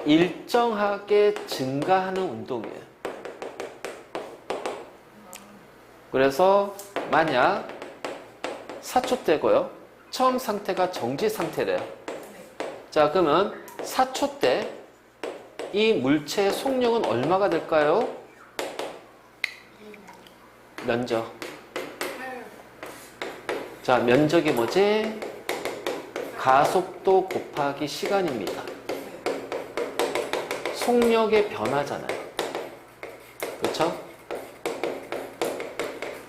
일정하게 증가하는 운동이에요. 그래서 만약 4초 때고요. 처음 상태가 정지 상태래요. 자, 그러면 4초 때 이 물체의 속력은 얼마가 될까요? 면적. 자, 면적이 뭐지? 가속도 곱하기 시간입니다. 속력의 변화잖아요. 그렇죠?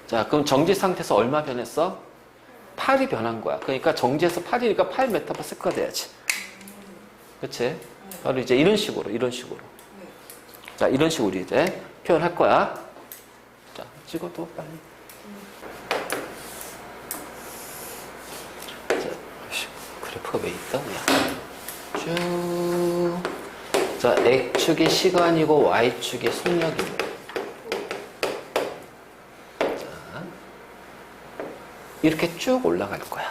자, 그럼 정지 상태에서 얼마 변했어? 8이 변한 거야. 그러니까 정지에서 8이니까 8m/s가 돼야지. 그치? 바로 이제 이런 식으로. 자, 이런 식으로 이제 표현할 거야. 자, 찍어도 빨리. 자, 그래프가 왜 있다, 그냥. 쭉. 자, X축이 시간이고 Y축이 속력입니다. 자, 이렇게 쭉 올라갈 거야.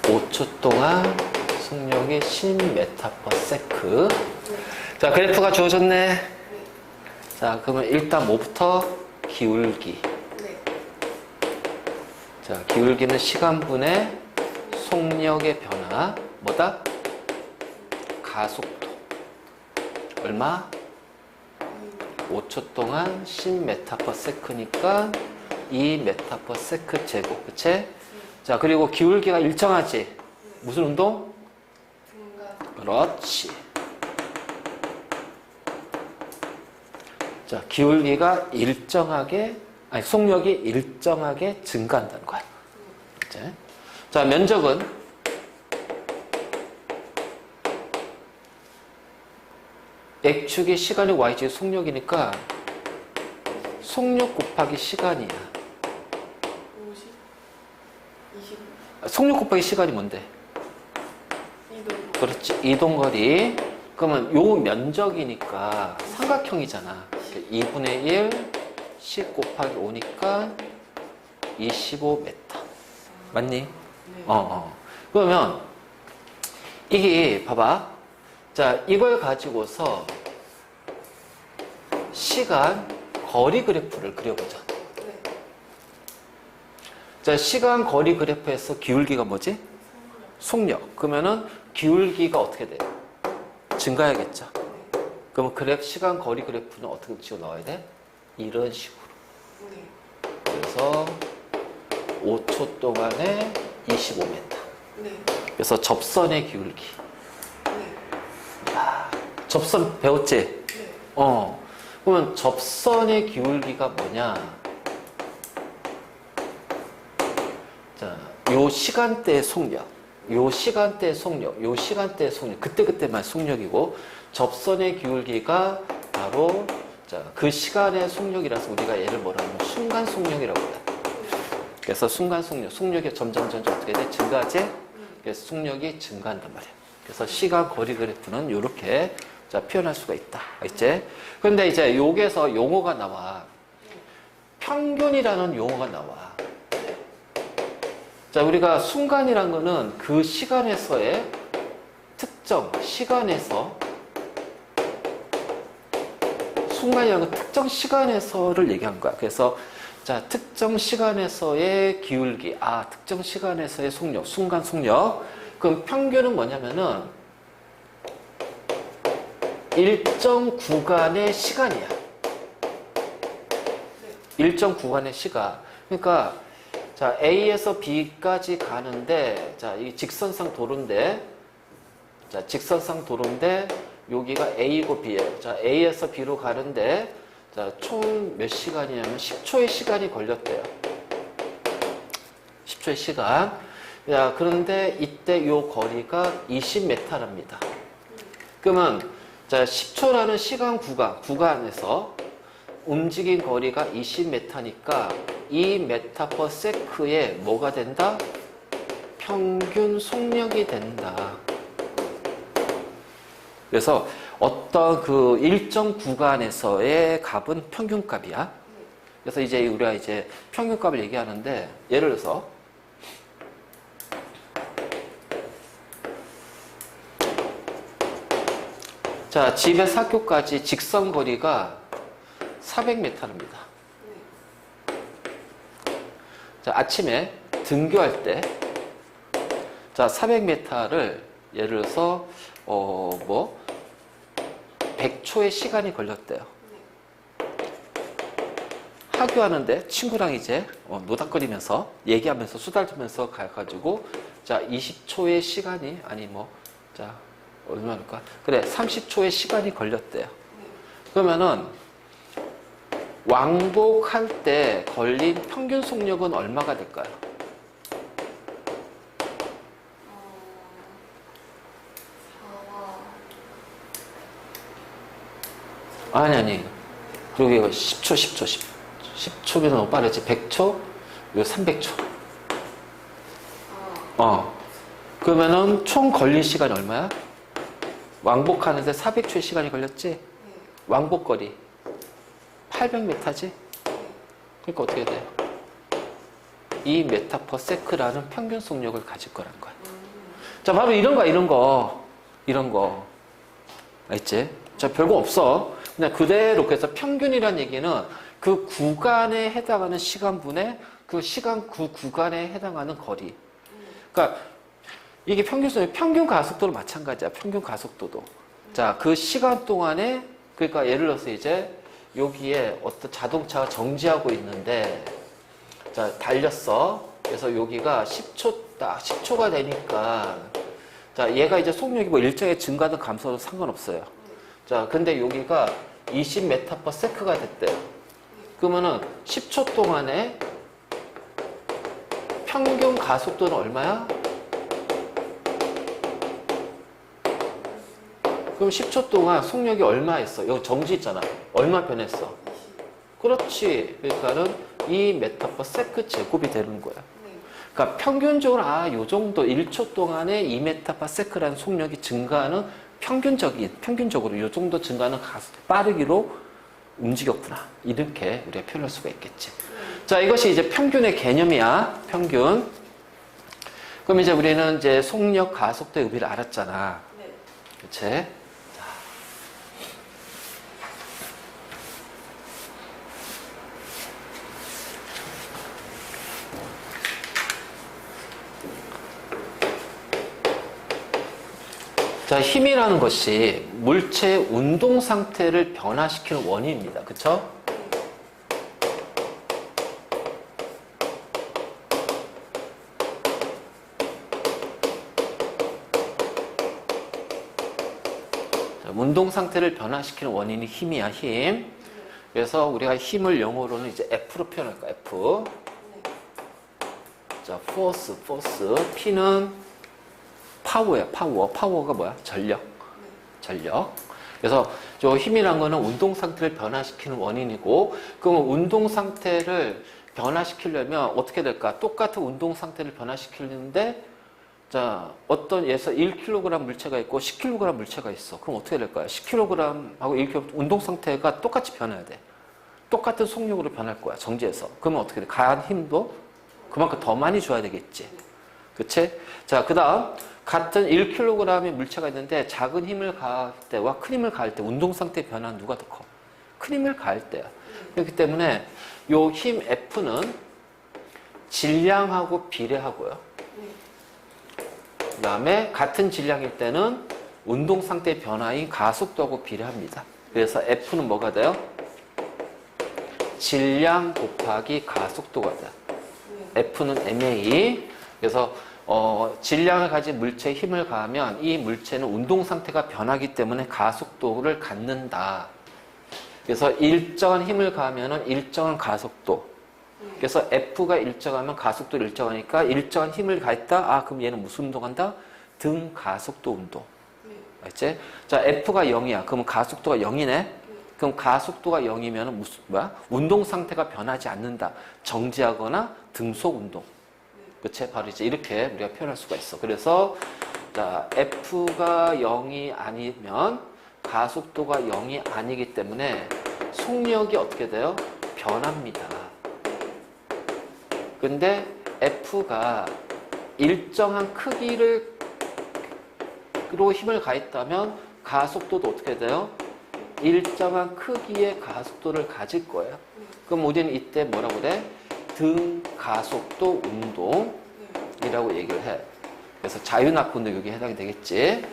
5초 동안 속력이 10m/s. 자, 그래프가 주어졌네. 자, 그러면 일단 뭐부터? 기울기. 자, 기울기는 시간분의 속력의 변화. 뭐다? 가속도. 얼마? 5초 동안 10m/s니까 2m/s 제곱. 그치? 자, 그리고 기울기가 일정하지. 무슨 운동? 그렇지. 자, 기울기가 일정하게, 아니, 속력이 일정하게 증가한다는 거야. 그치? 자, 면적은 X축이 시간이고 Y축이 속력이니까 속력 곱하기 시간이야. 50? 20? 속력 곱하기 시간이 뭔데? 이동. 그렇지. 이동거리. 그러면 요 면적이니까 삼각형이잖아. 2분의 1, 10 곱하기 5니까 25m. 맞니? 네. 그러면 이게 봐봐. 자, 이걸 가지고서 시간, 거리 그래프를 그려보자. 네. 자, 시간, 거리 그래프에서 기울기가 뭐지? 속력. 그러면은 기울기가 어떻게 돼요? 증가해야겠죠. 그럼 그래프, 시간 거리 그래프는 어떻게 지어 넣어야 돼? 이런 식으로. 네. 그래서 5초 동안에 25m. 네. 그래서 접선의 기울기. 네. 야, 접선 배웠지? 네. 그러면 접선의 기울기가 뭐냐? 자, 요 시간대의 속력, 요 시간대의 속력, 요 시간대의 속력, 그때그때만 속력이고, 접선의 기울기가 바로 자, 그 시간의 속력이라서 우리가 얘를 뭐라 하면 순간 속력이라고 해요. 그래서 순간 속력, 속력이 점점 어떻게 돼? 증가하지? 그래서 속력이 증가한단 말이에요. 그래서 시간 거리 그래프는 이렇게 자, 표현할 수가 있다. 알겠지? 근데 이제 여기에서 용어가 나와. 평균이라는 용어가 나와. 자, 우리가 순간이란 거는 그 시간에서의 특정 시간에서 순간이라는 건 특정 시간에서를 얘기한 거야. 그래서 자, 특정 시간에서의 기울기, 특정 시간에서의 속력, 순간 속력. 그럼 평균은 뭐냐면은 일정 구간의 시간이야. 일정 구간의 시간. 그러니까 자, A에서 B까지 가는데, 자, 이 직선상 도로인데, 자, 직선상 도로인데, 여기가 A고 B예요. 자, A에서 B로 가는데, 자, 총 몇 시간이냐면 10초의 시간이 걸렸대요. 10초의 시간. 자, 그런데 이때 요 거리가 20m랍니다. 그러면, 자, 10초라는 시간 구간에서 움직인 거리가 20m니까 2m/s에 뭐가 된다? 평균 속력이 된다. 그래서 어떤 그 일정 구간에서의 값은 평균값이야. 그래서 이제 우리가 이제 평균값을 얘기하는데, 예를 들어서 자, 집에서 학교까지 직선 거리가 400m입니다. 자, 아침에 등교할 때, 자, 400m를 예를 들어서, 100초의 시간이 걸렸대요. 하교하는데 친구랑 이제 노닥거리면서, 얘기하면서, 수다를 떨면서 가가지고, 자, 20초의 시간이, 자, 얼마일까? 그래, 30초의 시간이 걸렸대요. 그러면은, 왕복할 때 걸린 평균 속력은 얼마가 될까요? 아니. 그리고 이거 10초면 너무 빠르지. 100초? 이거 300초. 그러면은 총 걸린 시간이 얼마야? 왕복하는데 400초의 시간이 걸렸지? 왕복거리 800m지? 그러니까 어떻게 돼요? 2m/s라는 평균 속력을 가질 거란 거야. 자, 바로 이런 거. 알겠지? 자, 별거 없어. 그냥 그대로. 그래서 평균이란 얘기는 그 구간에 해당하는 시간분의 그 시간 그 구간에 해당하는 거리. 그러니까 이게 평균 가속도도 마찬가지야. 평균 가속도도. 자, 그 시간 동안에, 그러니까 예를 들어서 이제 여기에 어떤 자동차가 정지하고 있는데, 자, 달렸어. 그래서 여기가 10초가 되니까, 자, 얘가 이제 속력이 뭐 일정의 증가든 감소든 상관없어요. 자, 근데 여기가 20m/s가 됐대요. 그러면은 10초 동안에 평균 가속도는 얼마야? 그럼 10초 동안 속력이 얼마였어? 여기 정지 있잖아. 얼마 변했어? 그렇지. 그러니까는 2m/s 제곱이 되는 거야. 그러니까 평균적으로 요 정도 1초 동안에 2m/s라는 속력이 증가하는 평균적으로 이 정도 증가하는 빠르기로 움직였구나. 이렇게 우리가 표현할 수가 있겠지. 자, 이것이 이제 평균의 개념이야. 평균. 그럼 이제 우리는 이제 속력, 가속도의 의미를 알았잖아. 그치? 자, 힘이라는 것이 물체의 운동 상태를 변화시키는 원인입니다. 그쵸? 자, 운동 상태를 변화시키는 원인이 힘이야, 힘. 그래서 우리가 힘을 영어로는 이제 F로 표현할 거야, F. 자, force. P는 파워야, 파워. 파워가 뭐야? 전력. 그래서 저 힘이란 거는 운동 상태를 변화시키는 원인이고, 그러면 운동 상태를 변화시키려면 어떻게 될까? 똑같은 운동 상태를 변화시키는데, 자, 어떤 예서 1kg 물체가 있고 10kg 물체가 있어. 그럼 어떻게 될까요? 10kg하고 1kg 운동 상태가 똑같이 변해야 돼. 똑같은 속력으로 변할 거야, 정지해서. 그러면 어떻게 돼? 가한 힘도 그만큼 더 많이 줘야 되겠지. 그치? 자, 그 다음, 같은 1kg의 물체가 있는데 작은 힘을 가할 때와 큰 힘을 가할 때 운동 상태 변화는 누가 더 커? 큰 힘을 가할 때야. 그렇기 때문에 요 힘 F는 질량하고 비례하고요. 그 다음에 같은 질량일 때는 운동 상태 변화인 가속도하고 비례합니다. 그래서 F는 뭐가 돼요? 질량 곱하기 가속도가 돼요. F는 ma. 그래서 질량을 가진 물체에 힘을 가하면 이 물체는 운동 상태가 변하기 때문에 가속도를 갖는다. 그래서 일정한 힘을 가하면 일정한 가속도. 그래서 F가 일정하면 가속도를 일정하니까 일정한 힘을 가했다. 아, 그럼 얘는 무슨 운동한다? 등 가속도 운동. 알지? 자, F가 0이야. 그러면 가속도가 0이네. 그럼 가속도가 0이면 무슨 뭐야? 운동 상태가 변하지 않는다. 정지하거나 등속 운동. 그치? 바로 이제 이렇게 우리가 표현할 수가 있어. 그래서 자, F가 0이 아니면 가속도가 0이 아니기 때문에 속력이 어떻게 돼요? 변합니다. 근데 F가 일정한 크기로 힘을 가했다면 가속도도 어떻게 돼요? 일정한 크기의 가속도를 가질 거예요. 그럼 우리는 이때 뭐라고 그래? 등가속도 운동이라고 얘기를 해. 그래서 자유낙분도 여기 해당이 되겠지.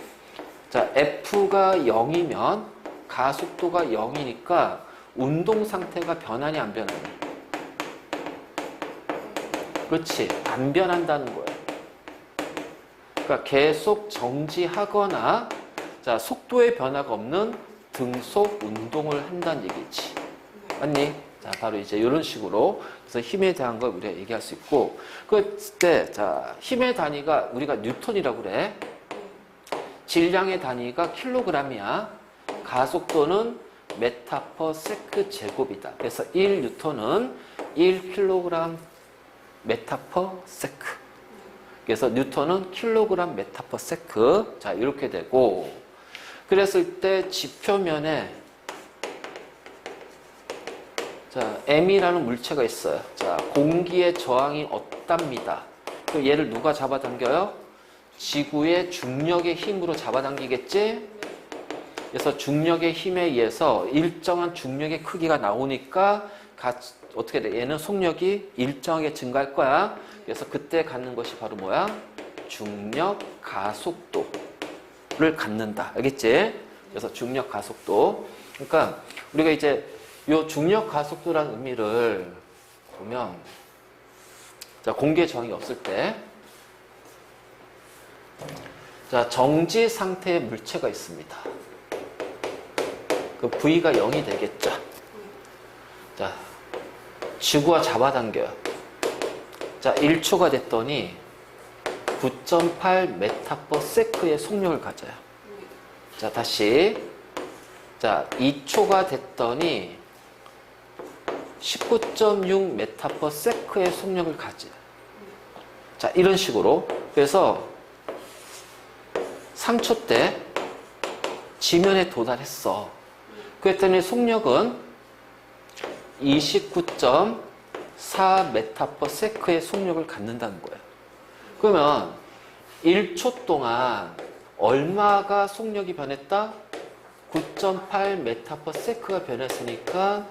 자, F가 0이면 가속도가 0이니까 운동 상태가 변하니 안 변하니? 그렇지. 안 변한다는 거예요. 그러니까 계속 정지하거나 자, 속도의 변화가 없는 등속 운동을 한다는 얘기지. 맞니? 자, 바로 이제 이런 식으로 그래서 힘에 대한 걸 우리가 얘기할 수 있고 그때 자, 힘의 단위가 우리가 뉴턴이라고 그래. 질량의 단위가 킬로그램이야. 가속도는 메타 퍼 세크 제곱이다. 그래서 1뉴턴은 1kg 메타 퍼 세크. 그래서 뉴턴은 킬로그램 메타 퍼 세크. 자, 이렇게 되고 그랬을 때 지표면에 자, M이라는 물체가 있어요. 자, 공기의 저항이 없답니다. 그럼 얘를 누가 잡아당겨요? 지구의 중력의 힘으로 잡아당기겠지? 그래서 중력의 힘에 의해서 일정한 중력의 크기가 나오니까 어떻게 돼? 얘는 속력이 일정하게 증가할 거야. 그래서 그때 갖는 것이 바로 뭐야? 중력 가속도를 갖는다. 알겠지? 그래서 중력 가속도. 그러니까 우리가 이제 이 중력 가속도라는 의미를 보면 자, 공기의 저항이 없을 때 자, 정지 상태의 물체가 있습니다. 그 V가 0이 되겠죠. 자, 지구가 잡아당겨요. 자, 1초가 됐더니 9.8 메타 퍼 세크의 속력을 가져요. 자, 다시. 자, 2초가 됐더니 19.6 메타 퍼 세크의 속력을 가져요. 자, 이런 식으로. 그래서 3초 때 지면에 도달했어. 그랬더니 속력은 29.4 메타 퍼 세크의 속력을 갖는다는 거예요. 그러면 1초 동안 얼마가 속력이 변했다? 9.8 메타 퍼 세크가 변했으니까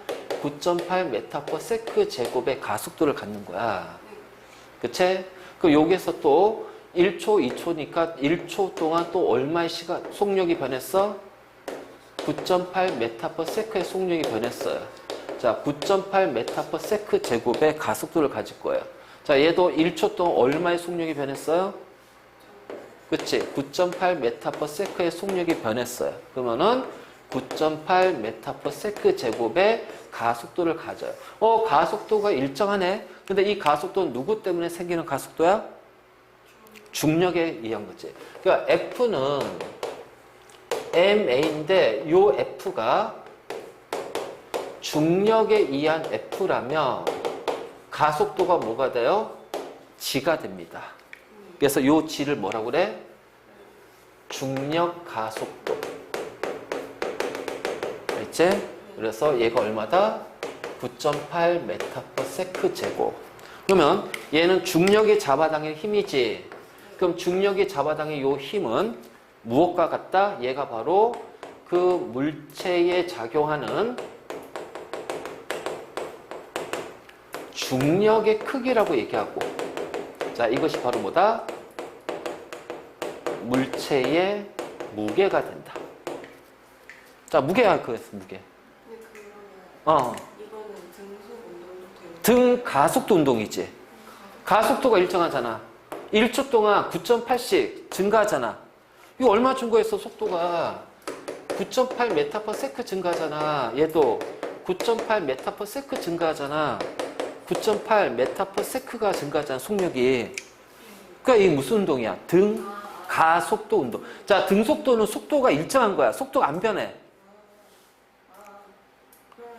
9.8 메타 퍼 세크 제곱의 가속도를 갖는 거야. 그치? 그 여기에서 또 1초, 2초니까 1초 동안 또 얼마의 시간, 속력이 변했어? 9.8 메타/세크의 속력이 변했어요. 자, 9.8 메타/세크 제곱의 가속도를 가질 거예요. 자, 얘도 1초 동안 얼마의 속력이 변했어요? 그치? 9.8 메타/세크의 속력이 변했어요. 그러면은 9.8 메타/세크 제곱의 가속도를 가져요. 가속도가 일정하네. 근데 이 가속도는 누구 때문에 생기는 가속도야? 중력에 의한 거지. 그러니까 F는 ma인데 요 F가 중력에 의한 F라면 가속도가 뭐가 돼요? g가 됩니다. 그래서 요 g를 뭐라고 그래? 중력 가속도. 알지? 그래서 얘가 얼마다? 9.8 메타/세크 제곱. 그러면 얘는 중력이 잡아당길 힘이지. 그럼 중력이 잡아당길 요 힘은 무엇과 같다? 얘가 바로 그 물체에 작용하는 중력의 크기라고 얘기하고, 자, 이것이 바로 뭐다? 물체의 무게가 된다. 자, 무게야, 그거였어, 무게. 근데 그러면 이거는 등속 운동도 되는 등 가속도 운동이지. 가속도가 일정하잖아. 1초 동안 9.8씩 증가하잖아. 이거 얼마 증가했어, 속도가? 9.8 메타/세크 증가하잖아. 얘도 9.8 메타/세크 증가하잖아. 9.8 메타/세크가 증가하잖아, 속력이. 그러니까 이게 무슨 운동이야? 등 가속도 운동. 자, 등속도는 속도가 일정한 거야. 속도가 안 변해.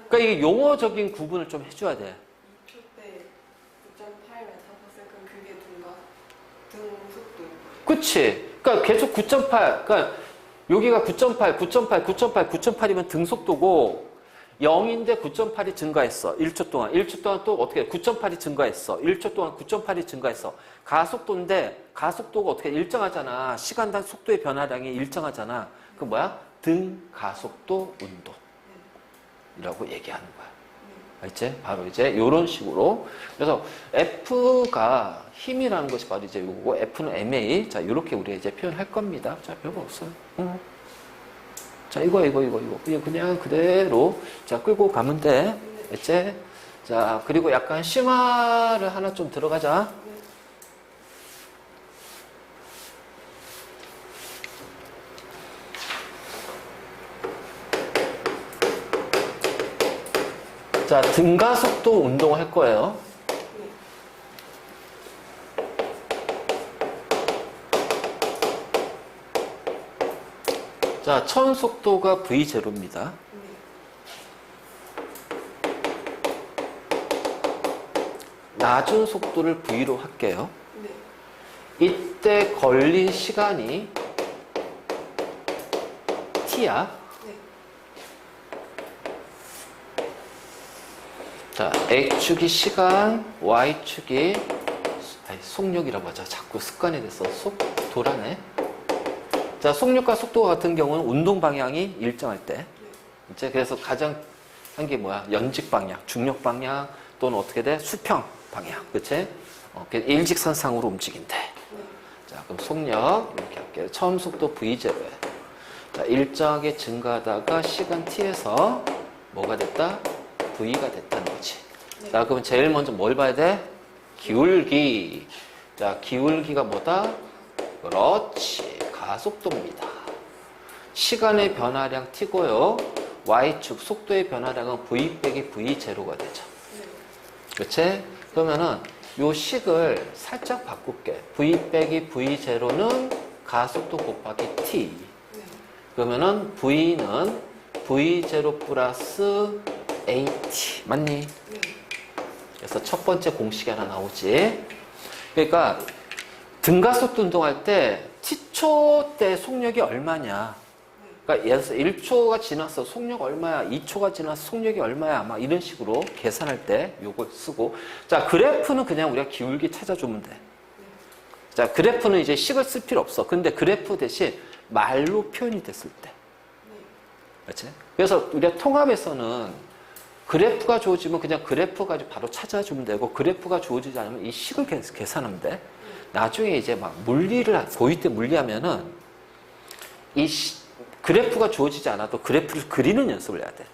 그러니까 이게 용어적인 구분을 좀 해줘야 돼. 2초 때 9.8 메타/세컨드 그게 등속도. 그치? 그러니까 계속 9.8. 그러니까 여기가 9.8, 9.8, 9.8, 9.8이면 등속도고 0인데 9.8이 증가했어. 1초 동안. 1초 동안 또 어떻게 9.8이 증가했어. 1초 동안 9.8이 증가했어. 가속도인데 가속도가 어떻게 일정하잖아. 시간당 속도의 변화량이 일정하잖아. 그 뭐야? 등 가속도 운동이라고 얘기하는 거야. 알지? 바로 이제 이런 식으로. 그래서 F가 힘이라는 것이 바로 이제 이거고, F는 ma. 자, 이렇게 우리가 이제 표현할 겁니다. 자, 별거 없어요. 자, 이거. 그냥 그대로, 자, 끌고 가면 돼. 알지? 자, 그리고 약간 심화를 하나 좀 들어가자. 자, 등가속도 운동을 할 거예요. 자, 처음 속도가 V0입니다. 낮은 속도를 V로 할게요. 이때 걸린 시간이 T야. 자, X축이 시간, Y축이 속력이라고 하자. 자꾸 습관이 돼서 속도라네. 자, 속력과 속도가 같은 경우는 운동 방향이 일정할 때. 이제 그래서 가장 한 게 뭐야? 연직 방향, 중력 방향 또는 어떻게 돼? 수평 방향. 그치? 일직선상으로 움직인대. 자, 그럼 속력 이렇게 할게요. 처음 속도 V0에. 자, 일정하게 증가하다가 시간 T에서 뭐가 됐다? V가 됐다는 거지. 자, 그럼 제일 먼저 뭘 봐야 돼? 기울기. 자, 기울기가 뭐다? 그렇지. 가속도입니다. 시간의 변화량 T고요. Y축 속도의 변화량은 V 빼기 V0가 되죠. 그치? 그러면은 요 식을 살짝 바꿀게. V 빼기 V0는 가속도 곱하기 T. 그러면은 V는 V0 플러스 AT. 맞니? 그래서 첫 번째 공식이 하나 나오지. 그러니까 등가속도 운동할 때 T초 때 속력이 얼마냐. 그러니까 예를 들어서 1초가 지났어. 속력 얼마야? 2초가 지났어. 속력이 얼마야? 막 이런 식으로 계산할 때 요걸 쓰고. 자, 그래프는 그냥 우리가 기울기 찾아주면 돼. 자, 그래프는 이제 식을 쓸 필요 없어. 근데 그래프 대신 말로 표현이 됐을 때. 그렇지? 그래서 우리가 통합에서는 그래프가 주어지면 그냥 그래프 가지고 바로 찾아주면 되고, 그래프가 주어지지 않으면 이 식을 계산하면 돼. 나중에 이제 막 고유 때 물리하면은 그래프가 주어지지 않아도 그래프를 그리는 연습을 해야 돼.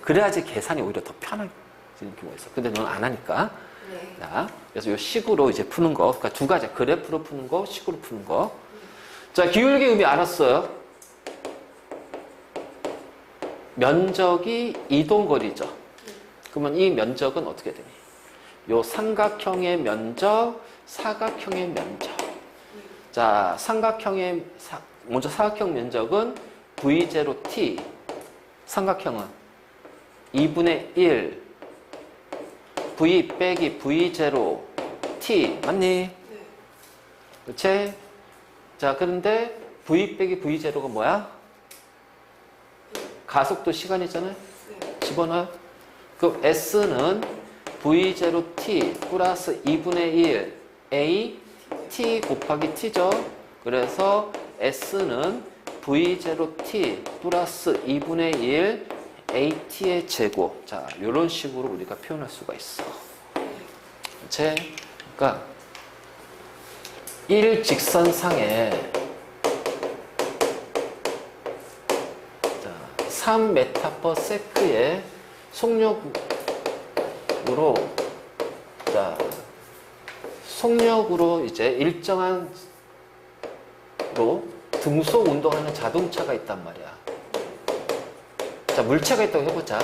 그래야지 계산이 오히려 더 편해지는 경우가 있어. 근데 넌 안 하니까. 네. 자, 그래서 이 식으로 이제 푸는 거. 그러니까 두 가지. 그래프로 푸는 거, 식으로 푸는 거. 자, 기울기 의미 알았어요. 면적이 이동거리죠. 그러면 이 면적은 어떻게 되니? 요 삼각형의 면적, 사각형의 면적. 자, 먼저 사각형 면적은 V0t. 삼각형은 2분의 1 V 빼기 V0t. 맞니? 네. 그렇지? 자, 그런데 V 빼기 V0가 뭐야? 가속도 시간이잖아요. 네. 집어넣어요. 그럼 S는 V0t 플러스 2분의 1 A t 곱하기 t죠. 그래서 S는 V0t 플러스 2분의 1 AT의 제곱. 자, 이런 식으로 우리가 표현할 수가 있어. 그러니까 일직선상에 3m/s의 속력으로 이제 일정한 등속 운동하는 자동차가 있단 말이야. 자, 물체가 있다고 해보자.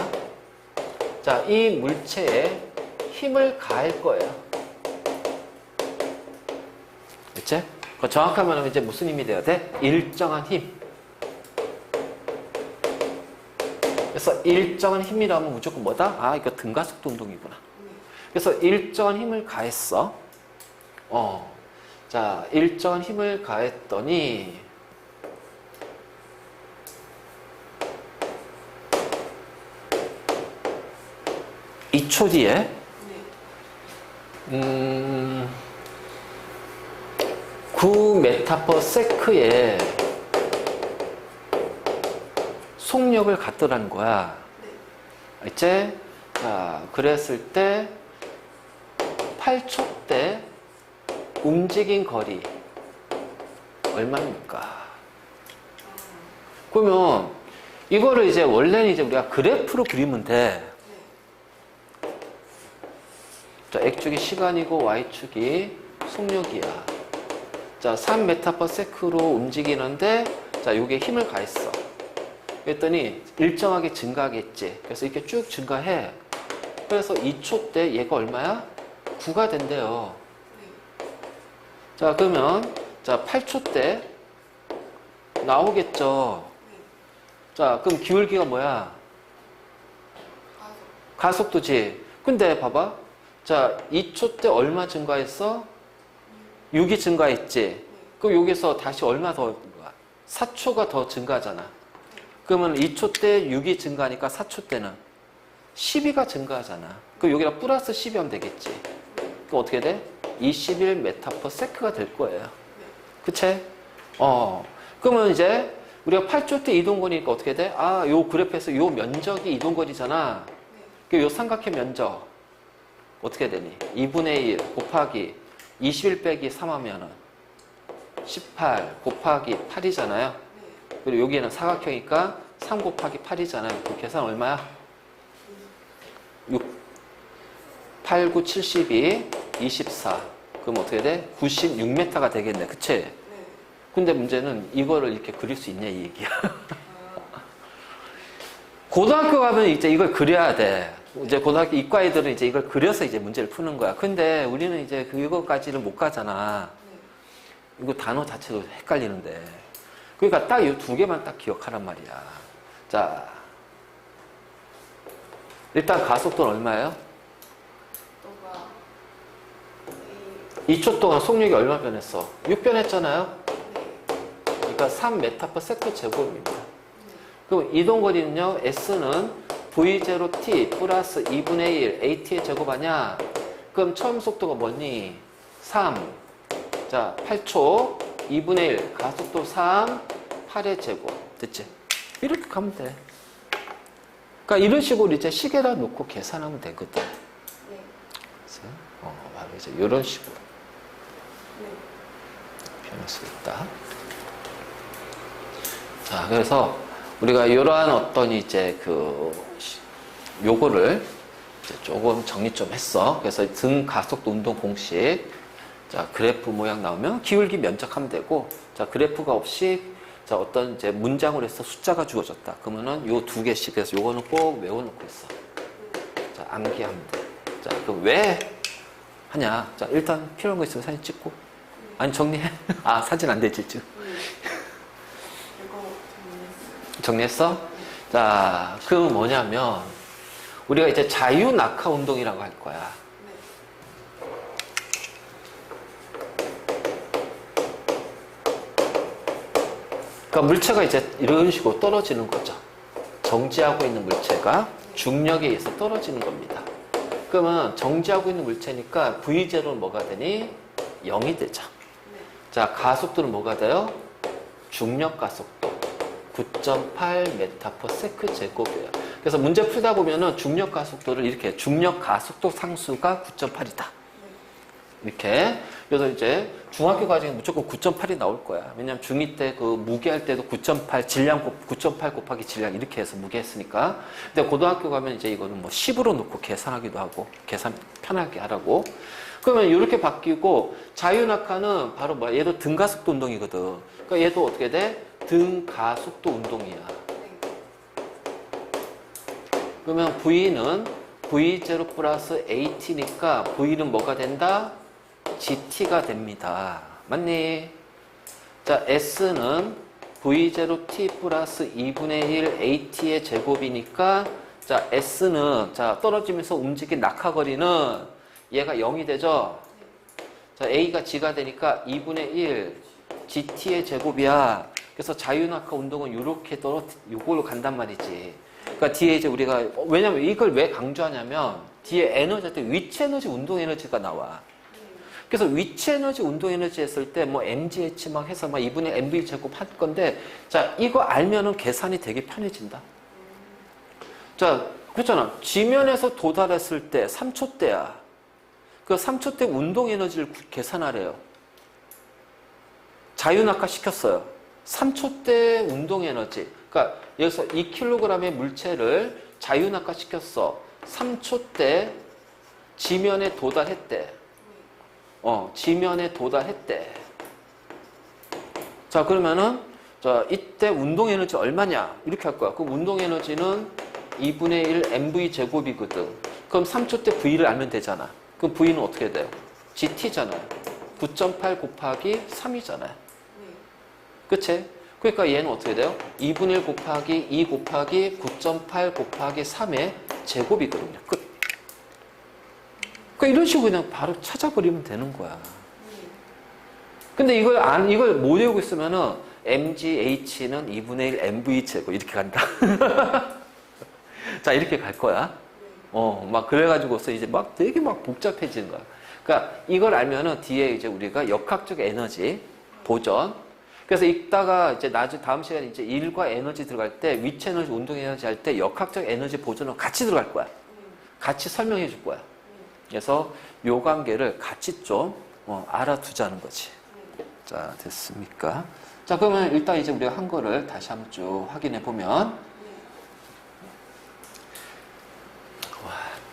자, 이 물체에 힘을 가할 거예요. 그치? 정확하면 이제 무슨 힘이 돼야 돼? 일정한 힘. 그래서 일정한 힘이라면 무조건 뭐다? 아, 이거 등가속도 운동이구나. 그래서 일정한 힘을 가했어. 자, 일정한 힘을 가했더니 2초 뒤에 9m/s의 속력을 갖더라는 거야. 이제 자, 그랬을 때 8초 때 움직인 거리 얼마입니까? 그러면 이거를 이제 원래는 이제 우리가 그래프로 그리면 돼. 자, X축이 시간이고 Y축이 속력이야. 자, 3m/s로 움직이는데 자, 요게 힘을 가했어. 그랬더니 일정하게 증가하겠지. 그래서 이렇게 쭉 증가해. 그래서 2초 때 얘가 얼마야? 9가 된대요. 자, 그러면 자, 8초 때 나오겠죠. 자, 그럼 기울기가 뭐야? 가속도지. 근데 봐봐. 자, 2초 때 얼마 증가했어? 6이 증가했지. 그럼 여기서 다시 얼마 더? 4초가 더 증가하잖아. 그러면 2초 때 6이 증가하니까 4초 때는 12가 증가하잖아. 그럼 여기다 플러스 12 하면 되겠지. 그럼 어떻게 돼? 21m/s가 될 거예요. 그치? 그러면 이제 우리가 8초 때 이동거리니까 어떻게 돼? 아, 요 그래프에서 요 면적이 이동거리잖아. 그럼 요 삼각형 면적 어떻게 되니? 2분의 1 곱하기 21 빼기 3 하면은 18 곱하기 8이잖아요. 그리고 여기는 사각형이니까 3 곱하기 8이잖아요. 그 계산 얼마야? 6, 8, 9, 72, 24. 그럼 어떻게 돼? 96m가 되겠네. 그치? 근데 문제는 이거를 이렇게 그릴 수 있냐, 이 얘기야. 고등학교 가면 이제 이걸 그려야 돼. 이제 고등학교 이과 애들은 이제 이걸 그려서 이제 문제를 푸는 거야. 근데 우리는 이제 그거까지는 못 가잖아. 이거 단어 자체도 헷갈리는데. 그러니까 딱 이 두 개만 딱 기억하란 말이야. 자, 일단 가속도는 얼마예요? 2초 동안 속력이 얼마 변했어? 6 변했잖아요? 그러니까 3m/s 제곱입니다. 그럼 이동거리는요, S는 V0t 플러스 2분의 1 AT의 제곱하냐? 그럼 처음 속도가 뭐니? 3. 자, 8초, 2분의 1, 가속도 3, 8의 제곱. 됐지? 이렇게 가면 돼. 그러니까 이런 식으로 이제 시계다 놓고 계산하면 되거든. 그래서, 바로 이제 이런 식으로. 표현할 수 있다. 자, 그래서 우리가 이러한 어떤 이제 요거를 이제 조금 정리 좀 했어. 그래서 등 가속도 운동 공식. 자, 그래프 모양 나오면 기울기 면적하면 되고, 자, 그래프가 없이 자, 어떤 이제 문장으로 해서 숫자가 주어졌다. 그러면은 요 두 개씩 해서 요거는 꼭 외워놓고 있어. 자, 암기하면 돼. 자, 그럼 왜 하냐? 자, 일단 필요한 거 있으면 사진 찍고. 아니, 정리해. 아, 사진 안 되지, 지금. 이거 정리했어? 자, 그 뭐냐면, 우리가 이제 자유낙하 운동이라고 할 거야. 그러니까 물체가 이제 이런 식으로 떨어지는 거죠. 정지하고 있는 물체가 중력에 의해서 떨어지는 겁니다. 그러면 정지하고 있는 물체니까 V0는 뭐가 되니? 0이 되죠. 자, 가속도는 뭐가 돼요? 중력 가속도 9.8m/s 제곱이에요. 그래서 문제 풀다 보면은 중력 가속도를 이렇게 중력 가속도 상수가 9.8이다. 이렇게. 그래서 이제 중학교 과정에 무조건 9.8이 나올 거야. 왜냐면 중2 때 그 무게할 때도 9.8 질량 9.8 곱하기 질량 이렇게 해서 무게 했으니까. 근데 고등학교 가면 이제 이거는 뭐 10으로 놓고 계산하기도 하고 계산 편하게 하라고. 그러면 이렇게 바뀌고 자유낙하는 바로 뭐야? 얘도 등가속도 운동이거든. 그러니까 얘도 어떻게 돼? 등가속도 운동이야. 그러면 V는 V0 플러스 AT니까 V는 뭐가 된다? GT가 됩니다. 맞니? 자, S는 V0T 플러스 2분의 1 AT의 제곱이니까 자, S는 자, 떨어지면서 움직인 낙하거리는 얘가 0이 되죠? 자, A가 G가 되니까 2분의 1 GT의 제곱이야. 그래서 자유낙하 운동은 이렇게 요걸로 간단 말이지. 그러니까 뒤에 이제 우리가 왜냐면 이걸 왜 강조하냐면 뒤에 에너지 할 때 위치 에너지, 운동 에너지가 나와. 그래서 위치 에너지, 운동 에너지 했을 때 뭐 mgh 막 해서 막 2분의 mv 제곱 할 건데 자, 이거 알면은 계산이 되게 편해진다. 자, 그렇잖아. 지면에서 도달했을 때 3초 때야. 그 3초 때 운동 에너지를 계산하래요. 자유낙하 시켰어요. 3초 때 운동 에너지. 그러니까 여기서 2kg의 물체를 자유낙하 시켰어. 3초 때 지면에 도달했대. 지면에 도달했대. 자, 그러면은 자, 이때 운동 에너지 얼마냐? 이렇게 할 거야. 그럼 운동 에너지는 2분의 1 mv 제곱이거든. 그럼 3초 때 v를 알면 되잖아. 그럼 v는 어떻게 돼요? gt잖아요. 9.8 곱하기 3이잖아요. 그치? 그러니까 얘는 어떻게 돼요? 2분의 1 곱하기 2 곱하기 9.8 곱하기 3의 제곱이거든요. 끝. 그러니까 이런 식으로 그냥 바로 찾아버리면 되는 거야. 근데 이걸 못 외우고 있으면은 mgh는 2분의 1 mv 제곱 이렇게 간다. 자, 이렇게 갈 거야. 막 그래가지고서 이제 막 되게 막 복잡해지는 거야. 그러니까 이걸 알면은 뒤에 이제 우리가 역학적 에너지 보전. 그래서 이따가 이제 다음 시간에 이제 일과 에너지 들어갈 때 위치 에너지, 운동 에너지 할 때 역학적 에너지 보존은 같이 들어갈 거야. 같이 설명해 줄 거야. 그래서 요 관계를 같이 좀 알아두자는 거지. 자, 됐습니까? 자, 그러면 일단 이제 우리가 한 거를 다시 한번 쭉 확인해 보면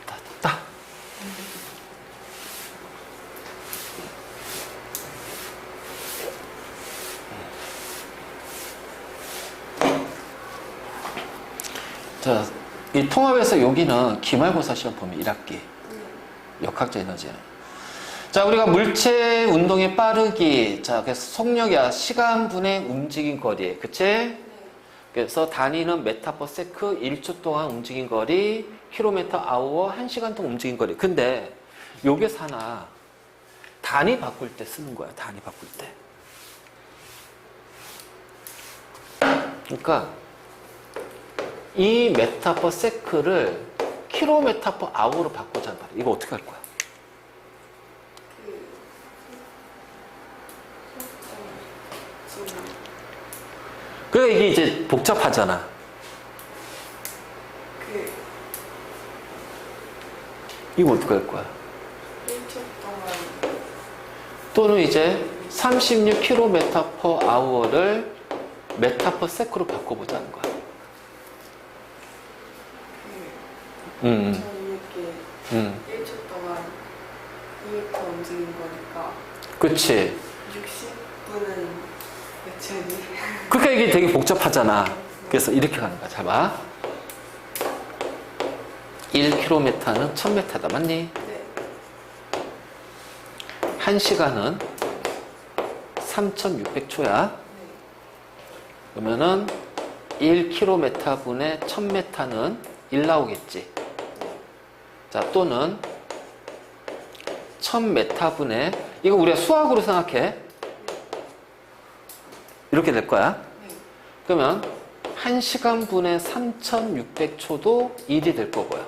됐다. 자, 이 통합에서 여기는 기말고사 시험 보면 1학기 역학적 에너지는. 자, 우리가 물체 운동의 빠르기. 자, 그래서 속력이야. 시간분의 움직인 거리. 그치? 그래서 단위는 메타/세크 1초 동안 움직인 거리, 킬로미터 아워 1시간 동안 움직인 거리. 근데 요게서 하나 단위 바꿀 때 쓰는 거야. 단위 바꿀 때. 그러니까 이 메타/세크를 킬로미터 아워로 바꾸자는 말이야. 이거 어떻게 할 거야? 그러니까 이게 이제 복잡하잖아. 이거 어떻게 할 거야? 1초 동안 또는 이제 36km/h를 m/s로 바꿔보자는 거야. 저는 이렇게 1초 동안 2m 움직인 거니까 그치. 60분은 몇 초니? 그러니까 이게 되게 복잡하잖아. 그래서 이렇게 가는 거야. 잘 봐. 1km는 1000m다. 맞니? 네. 1시간은 3600초야. 네. 그러면은 1km 분의 1000m는 1 나오겠지. 자, 또는 1000m 분의, 이거 우리가 수학으로 생각해. 이렇게 될 거야. 네. 그러면 1시간 분의 3600초도 1이 될 거고요.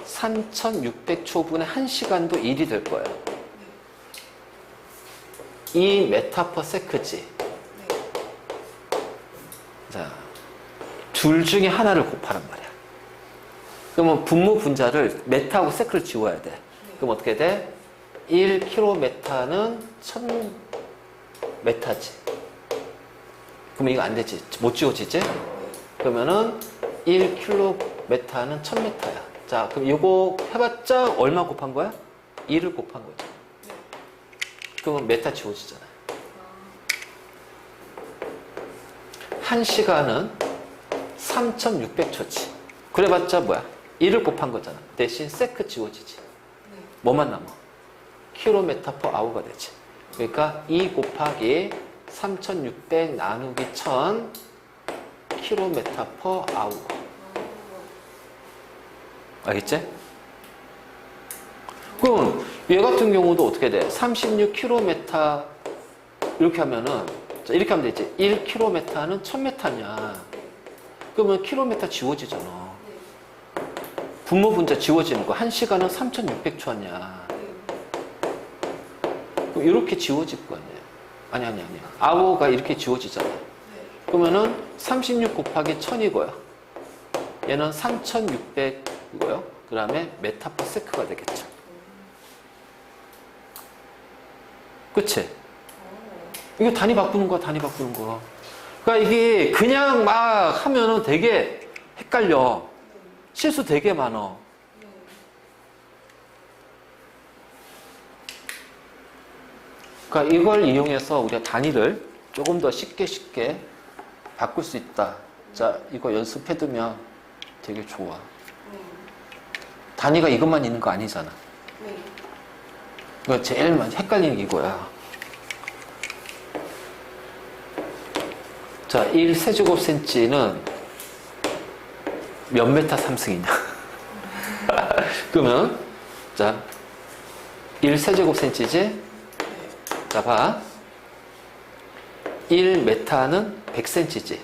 3600초 분의 1시간도 1이 될 거예요. 2m/s지. 네. 자, 둘 중에 하나를 곱하란 말이야. 그러면 분모 분자를 메타하고 세크를 지워야 돼. 그럼 어떻게 돼? 1km는 1000m지. 그러면 이거 안 되지. 못 지워지지? 그러면은 1km는 1000m야. 자, 그럼 이거 해봤자 얼마 곱한 거야? 2를 곱한 거죠. 그러면 메타 지워지잖아. 1시간은 3600초지. 그래봤자 뭐야? 1을 곱한 거잖아. 대신 세크 지워지지. 뭐만 남아? km/h가 되지. 그러니까 2 곱하기 3600 나누기 1000 km/h. 알겠지? 그럼 얘 같은 경우도 어떻게 돼? 36km 이렇게 하면은, 자, 이렇게 하면 되지. 1km는 1000m냐. 그러면 km 지워지잖아. 분모 분자 지워지는 거. 1시간은 3600초 하냐. 그럼 이렇게 지워질 거 아니에요. 아니. 아우가 이렇게 지워지잖아. 그러면은 36 곱하기 1000이고요. 얘는 3600이고요. 그 다음에 메타/s가 되겠죠. 그치? 이거 단위 바꾸는 거야, 단위 바꾸는 거. 그러니까 이게 그냥 막 하면은 되게 헷갈려. 실수 되게 많어. 그러니까 이걸 이용해서 우리가 단위를 조금 더 쉽게 바꿀 수 있다. 자, 이거 연습해두면 되게 좋아. 단위가 이것만 있는 거 아니잖아. 이거 제일 많이 헷갈리는 게 이거야. 자, 1세제곱센치는 몇 메타 3승이냐? 그러면, 자, 1세제곱센치지? 자, 봐. 1m는 100cm지.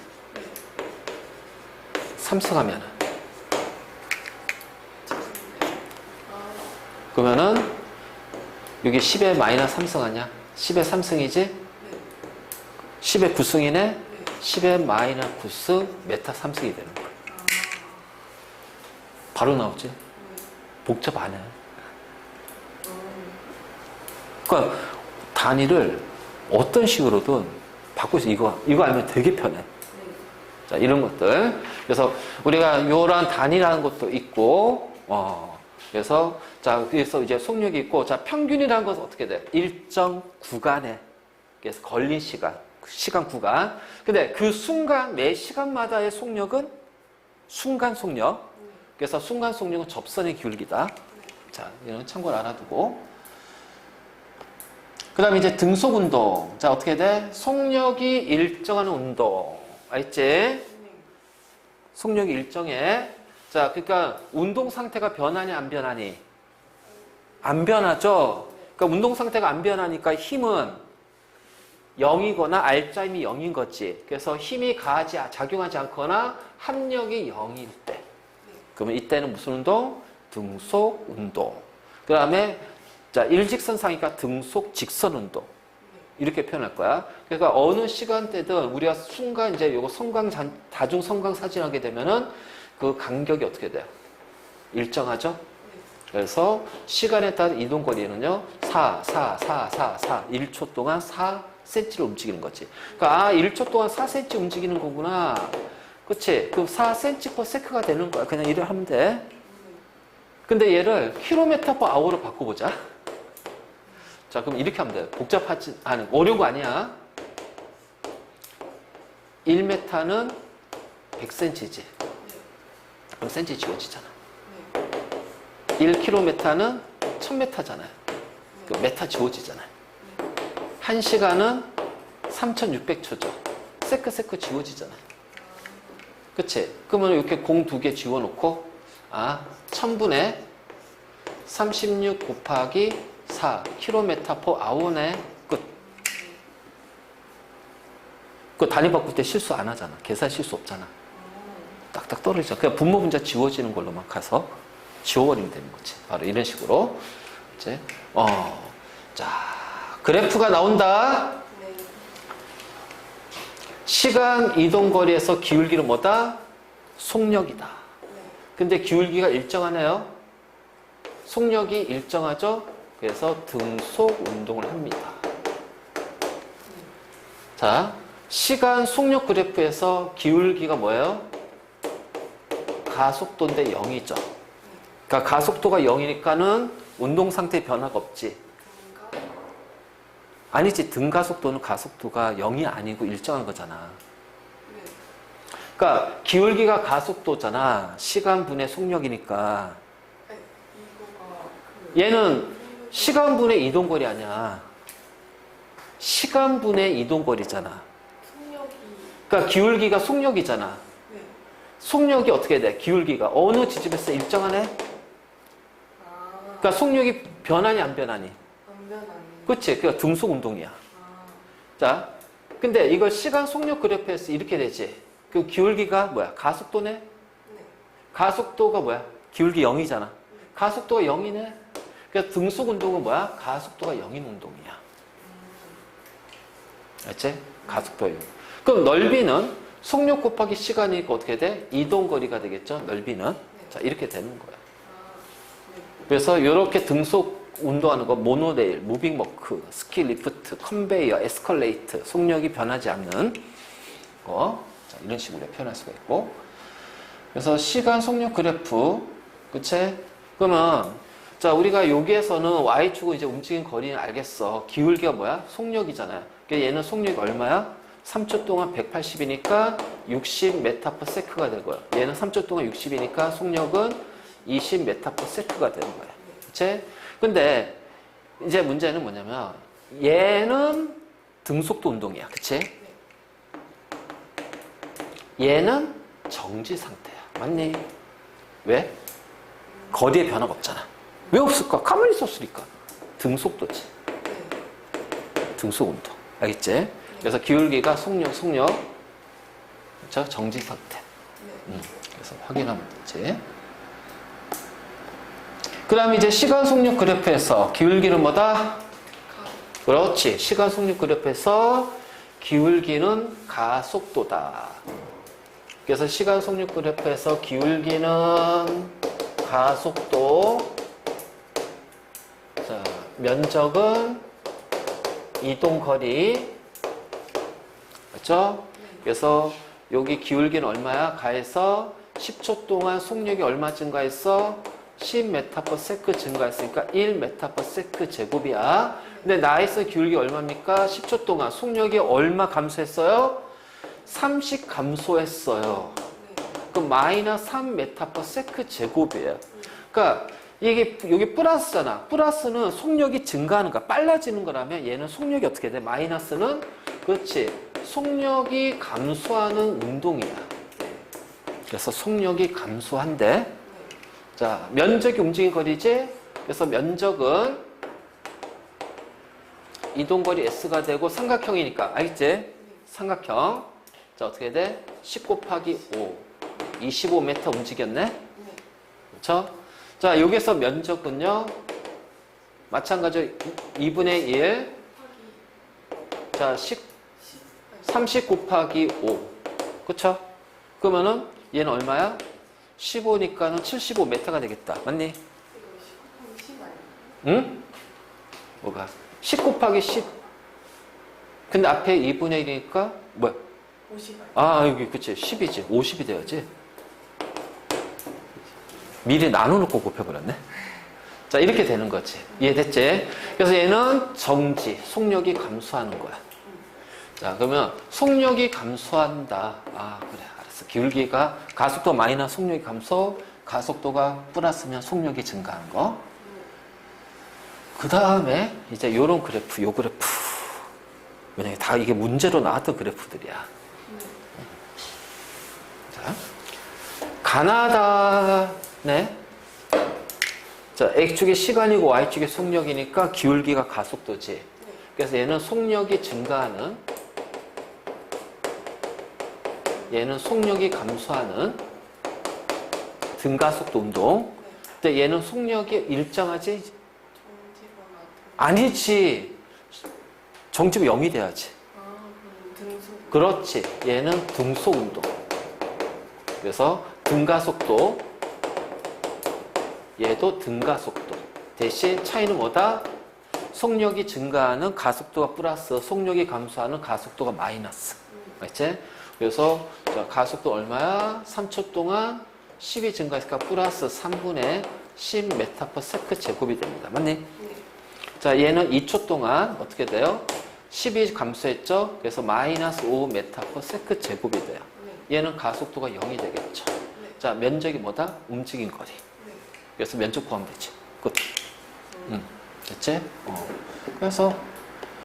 3승하면은. 그러면은, 여기 10에 마이너스 3승 하냐? 10에 3승이지? 10에 9승이네? 10에 마이너스 9승 메타 3승이 되는 거야. 바로 나오지? 복잡 안 해. 그러니까 단위를 어떤 식으로든 바꿀 수 있어. 이거 알면 되게 편해. 자, 이런 것들. 그래서 우리가 이런 단위라는 것도 있고, 그래서 이제 속력이 있고, 자, 평균이라는 것은 어떻게 돼? 일정 구간에, 그래서 걸린 시간 구간. 근데 그 순간, 매 시간마다의 속력은 순간 속력. 그래서 순간 속력은 접선의 기울기다. 자, 이런 참고를 알아두고. 그 다음에 이제 등속 운동. 자, 어떻게 돼? 속력이 일정한 운동. 알지? 속력이 일정해. 자, 그러니까 운동 상태가 변하니 안 변하니? 안 변하죠? 그러니까 운동 상태가 안 변하니까 힘은 0이거나 R자임이 0인 거지. 그래서 힘이 작용하지 않거나 합력이 0일 때. 그러면 이때는 무슨 운동? 등속 운동. 그 다음에 자, 일직선상이니까 등속 직선 운동. 이렇게 표현할 거야. 그러니까 어느 시간대든 우리가 순간 이제 요거 다중 성광 사진하게 되면은 그 간격이 어떻게 돼요? 일정하죠? 그래서 시간에 따른 이동 거리는요, 4, 1초 동안 4cm를 움직이는 거지. 그러니까 1초 동안 4cm 움직이는 거구나. 그치? 그럼 4cm/s가 되는 거야. 그냥 이래 하면 돼. 근데 얘를 km/h로 바꿔보자. 자, 그럼 이렇게 하면 돼. 복잡하지 않은, 어려운 거 아니야. 1m는 100cm지. 그럼 cm 지워지잖아. 1km는 1000m잖아요. 그 메타 지워지잖아요. 1시간은 3600초죠. 세크 지워지잖아요. 그치? 그러면 이렇게 공 2개 지워놓고 1000분의 36 곱하기 4 km/h네. 끝. 그 단위 바꿀 때 실수 안 하잖아. 계산 실수 없잖아. 딱딱 떨어지죠. 그냥 분모 분자 지워지는 걸로만 가서 지워버리면 되는 거지. 바로 이런 식으로. 이제 자, 그래프가 나온다. 네. 시간 이동 거리에서 기울기는 뭐다? 속력이다. 네. 근데 기울기가 일정하네요. 속력이 일정하죠? 그래서 등속 운동을 합니다. 자, 시간 속력 그래프에서 기울기가 뭐예요? 가속도인데 0이죠. 그러니까 가속도가 0이니까는 운동 상태에 변화가 없지. 아니지. 등가속도는 가속도가 0이 아니고 일정한 거잖아. 네. 그러니까 기울기가 가속도잖아. 시간분의 속력이니까. 이거가 얘는 시간분의 이동거리 아니야. 시간분의 이동거리잖아. 속력이 그러니까 기울기가 속력이잖아. 네. 속력이 어떻게 돼? 기울기가 어느 지점에서 일정하네? 그러니까 속력이 변하니 안 변하니? 안 변하네. 그치? 그러니까 등속 운동이야. 아, 자, 근데 이걸 시간 속력 그래프에서 이렇게 되지. 그 기울기가 뭐야? 가속도네? 네. 가속도가 뭐야? 기울기 0이잖아. 가속도가 0이네? 그러니까 등속 운동은 뭐야? 가속도가 0인 운동이야. 알지? 가속도 0. 그럼 넓이는 속력 곱하기 시간이니까 어떻게 돼? 이동거리가 되겠죠? 넓이는. 자, 이렇게 되는 거야. 네. 그래서 이렇게 등속 운동하는 거, 모노레일, 무빙워크, 스키 리프트, 컨베이어, 에스컬레이트, 속력이 변하지 않는 거. 자, 이런 식으로 표현할 수가 있고. 그래서 시간 속력 그래프, 그치? 그러면, 자, 우리가 여기에서는 Y축은 이제 움직인 거리는 알겠어. 기울기가 뭐야? 속력이잖아요. 그러니까 얘는 속력이 얼마야? 3초 동안 180이니까 60m/s가 되고요. 얘는 3초 동안 60이니까 속력은 20m/s가 되는 거야. 그치? 근데 이제 문제는 뭐냐면 얘는 등속도 운동이야. 그치? 얘는 정지 상태야. 맞니? 왜? 거리에 변화가 없잖아. 왜 없을까? 가만히 있었으니까. 등속도지. 등속 운동. 알겠지? 그래서 기울기가 속력. 그렇죠? 정지 상태. 그래서 확인하면 되지. 그 다음에 이제 시간 속력 그래프에서 기울기는 뭐다? 그렇지. 시간 속력 그래프에서 기울기는 가속도다. 그래서 시간 속력 그래프에서 기울기는 가속도. 자, 면적은 이동거리. 그렇죠? 그래서 여기 기울기는 얼마야? 가에서 10초 동안 속력이 얼마 증가했어? 10m/s 증가했으니까 1m/s 제곱이야. 근데 나에서 기울기 얼마입니까? 10초 동안 속력이 얼마 감소했어요? 30 감소했어요. 그럼 마이너스 3m/s 제곱이에요. 그러니까 이게 여기 플러스잖아. 플러스는 속력이 증가하는 거야. 빨라지는 거라면 얘는 속력이 어떻게 돼? 마이너스는 그렇지. 속력이 감소하는 운동이야. 그래서 속력이 감소한대. 자, 면적이 움직인 거리지? 그래서 면적은 이동거리 S가 되고 삼각형이니까. 알겠지? 삼각형. 자, 어떻게 돼? 10 곱하기 5. 25m 움직였네? 그렇죠? 자, 여기서 면적은요. 마찬가지로 2분의 1. 자, 30 곱하기 5. 그쵸? 그러면은 얘는 얼마야? 15니까는 75m가 되겠다. 맞니? 응? 뭐가? 10 곱하기 10. 근데 앞에 2분의 1이니까 뭐야? 50알. 아, 여기 그치. 10이지. 50이 돼야지. 미리 나눠놓고 곱해버렸네. 자, 이렇게 되는 거지. 이해됐지? 그래서 얘는 정지, 속력이 감소하는 거야. 자, 그러면 속력이 감소한다. 아, 그래. 알았어. 기울기가 가속도 마이너스 속력이 감소, 가속도가 플러스면 속력이 증가하는 거. 그 다음에 이제 요런 그래프, 요 그래프. 왜냐면 다 이게 문제로 나왔던 그래프들이야. 자, 가나다네. 자, X축이 시간이고 Y축이 속력이니까 기울기가 가속도지. 그래서 얘는 속력이 증가하는, 얘는 속력이 감소하는 등가속도 운동. 근데 얘는 속력이 일정하지? 정지가 같은. 아니지. 정지가 0이 돼야지. 아, 그럼 등속. 그렇지. 얘는 등속 운동. 그래서 등가속도, 얘도 등가속도. 대신 차이는 뭐다? 속력이 증가하는 가속도가 플러스, 속력이 감소하는 가속도가 마이너스. 알지? 그래서 자, 가속도 얼마야? 3초 동안 10이 증가했으니까 플러스 3분의 10m/s 제곱이 됩니다. 맞니? 네. 자, 얘는 2초 동안 어떻게 돼요? 10이 감소했죠? 그래서 마이너스 5m/s 제곱이 돼요. 네. 얘는 가속도가 0이 되겠죠. 네. 자, 면적이 뭐다? 움직인 거리. 네. 그래서 면적 포함되지. 끝. 됐지? 그래서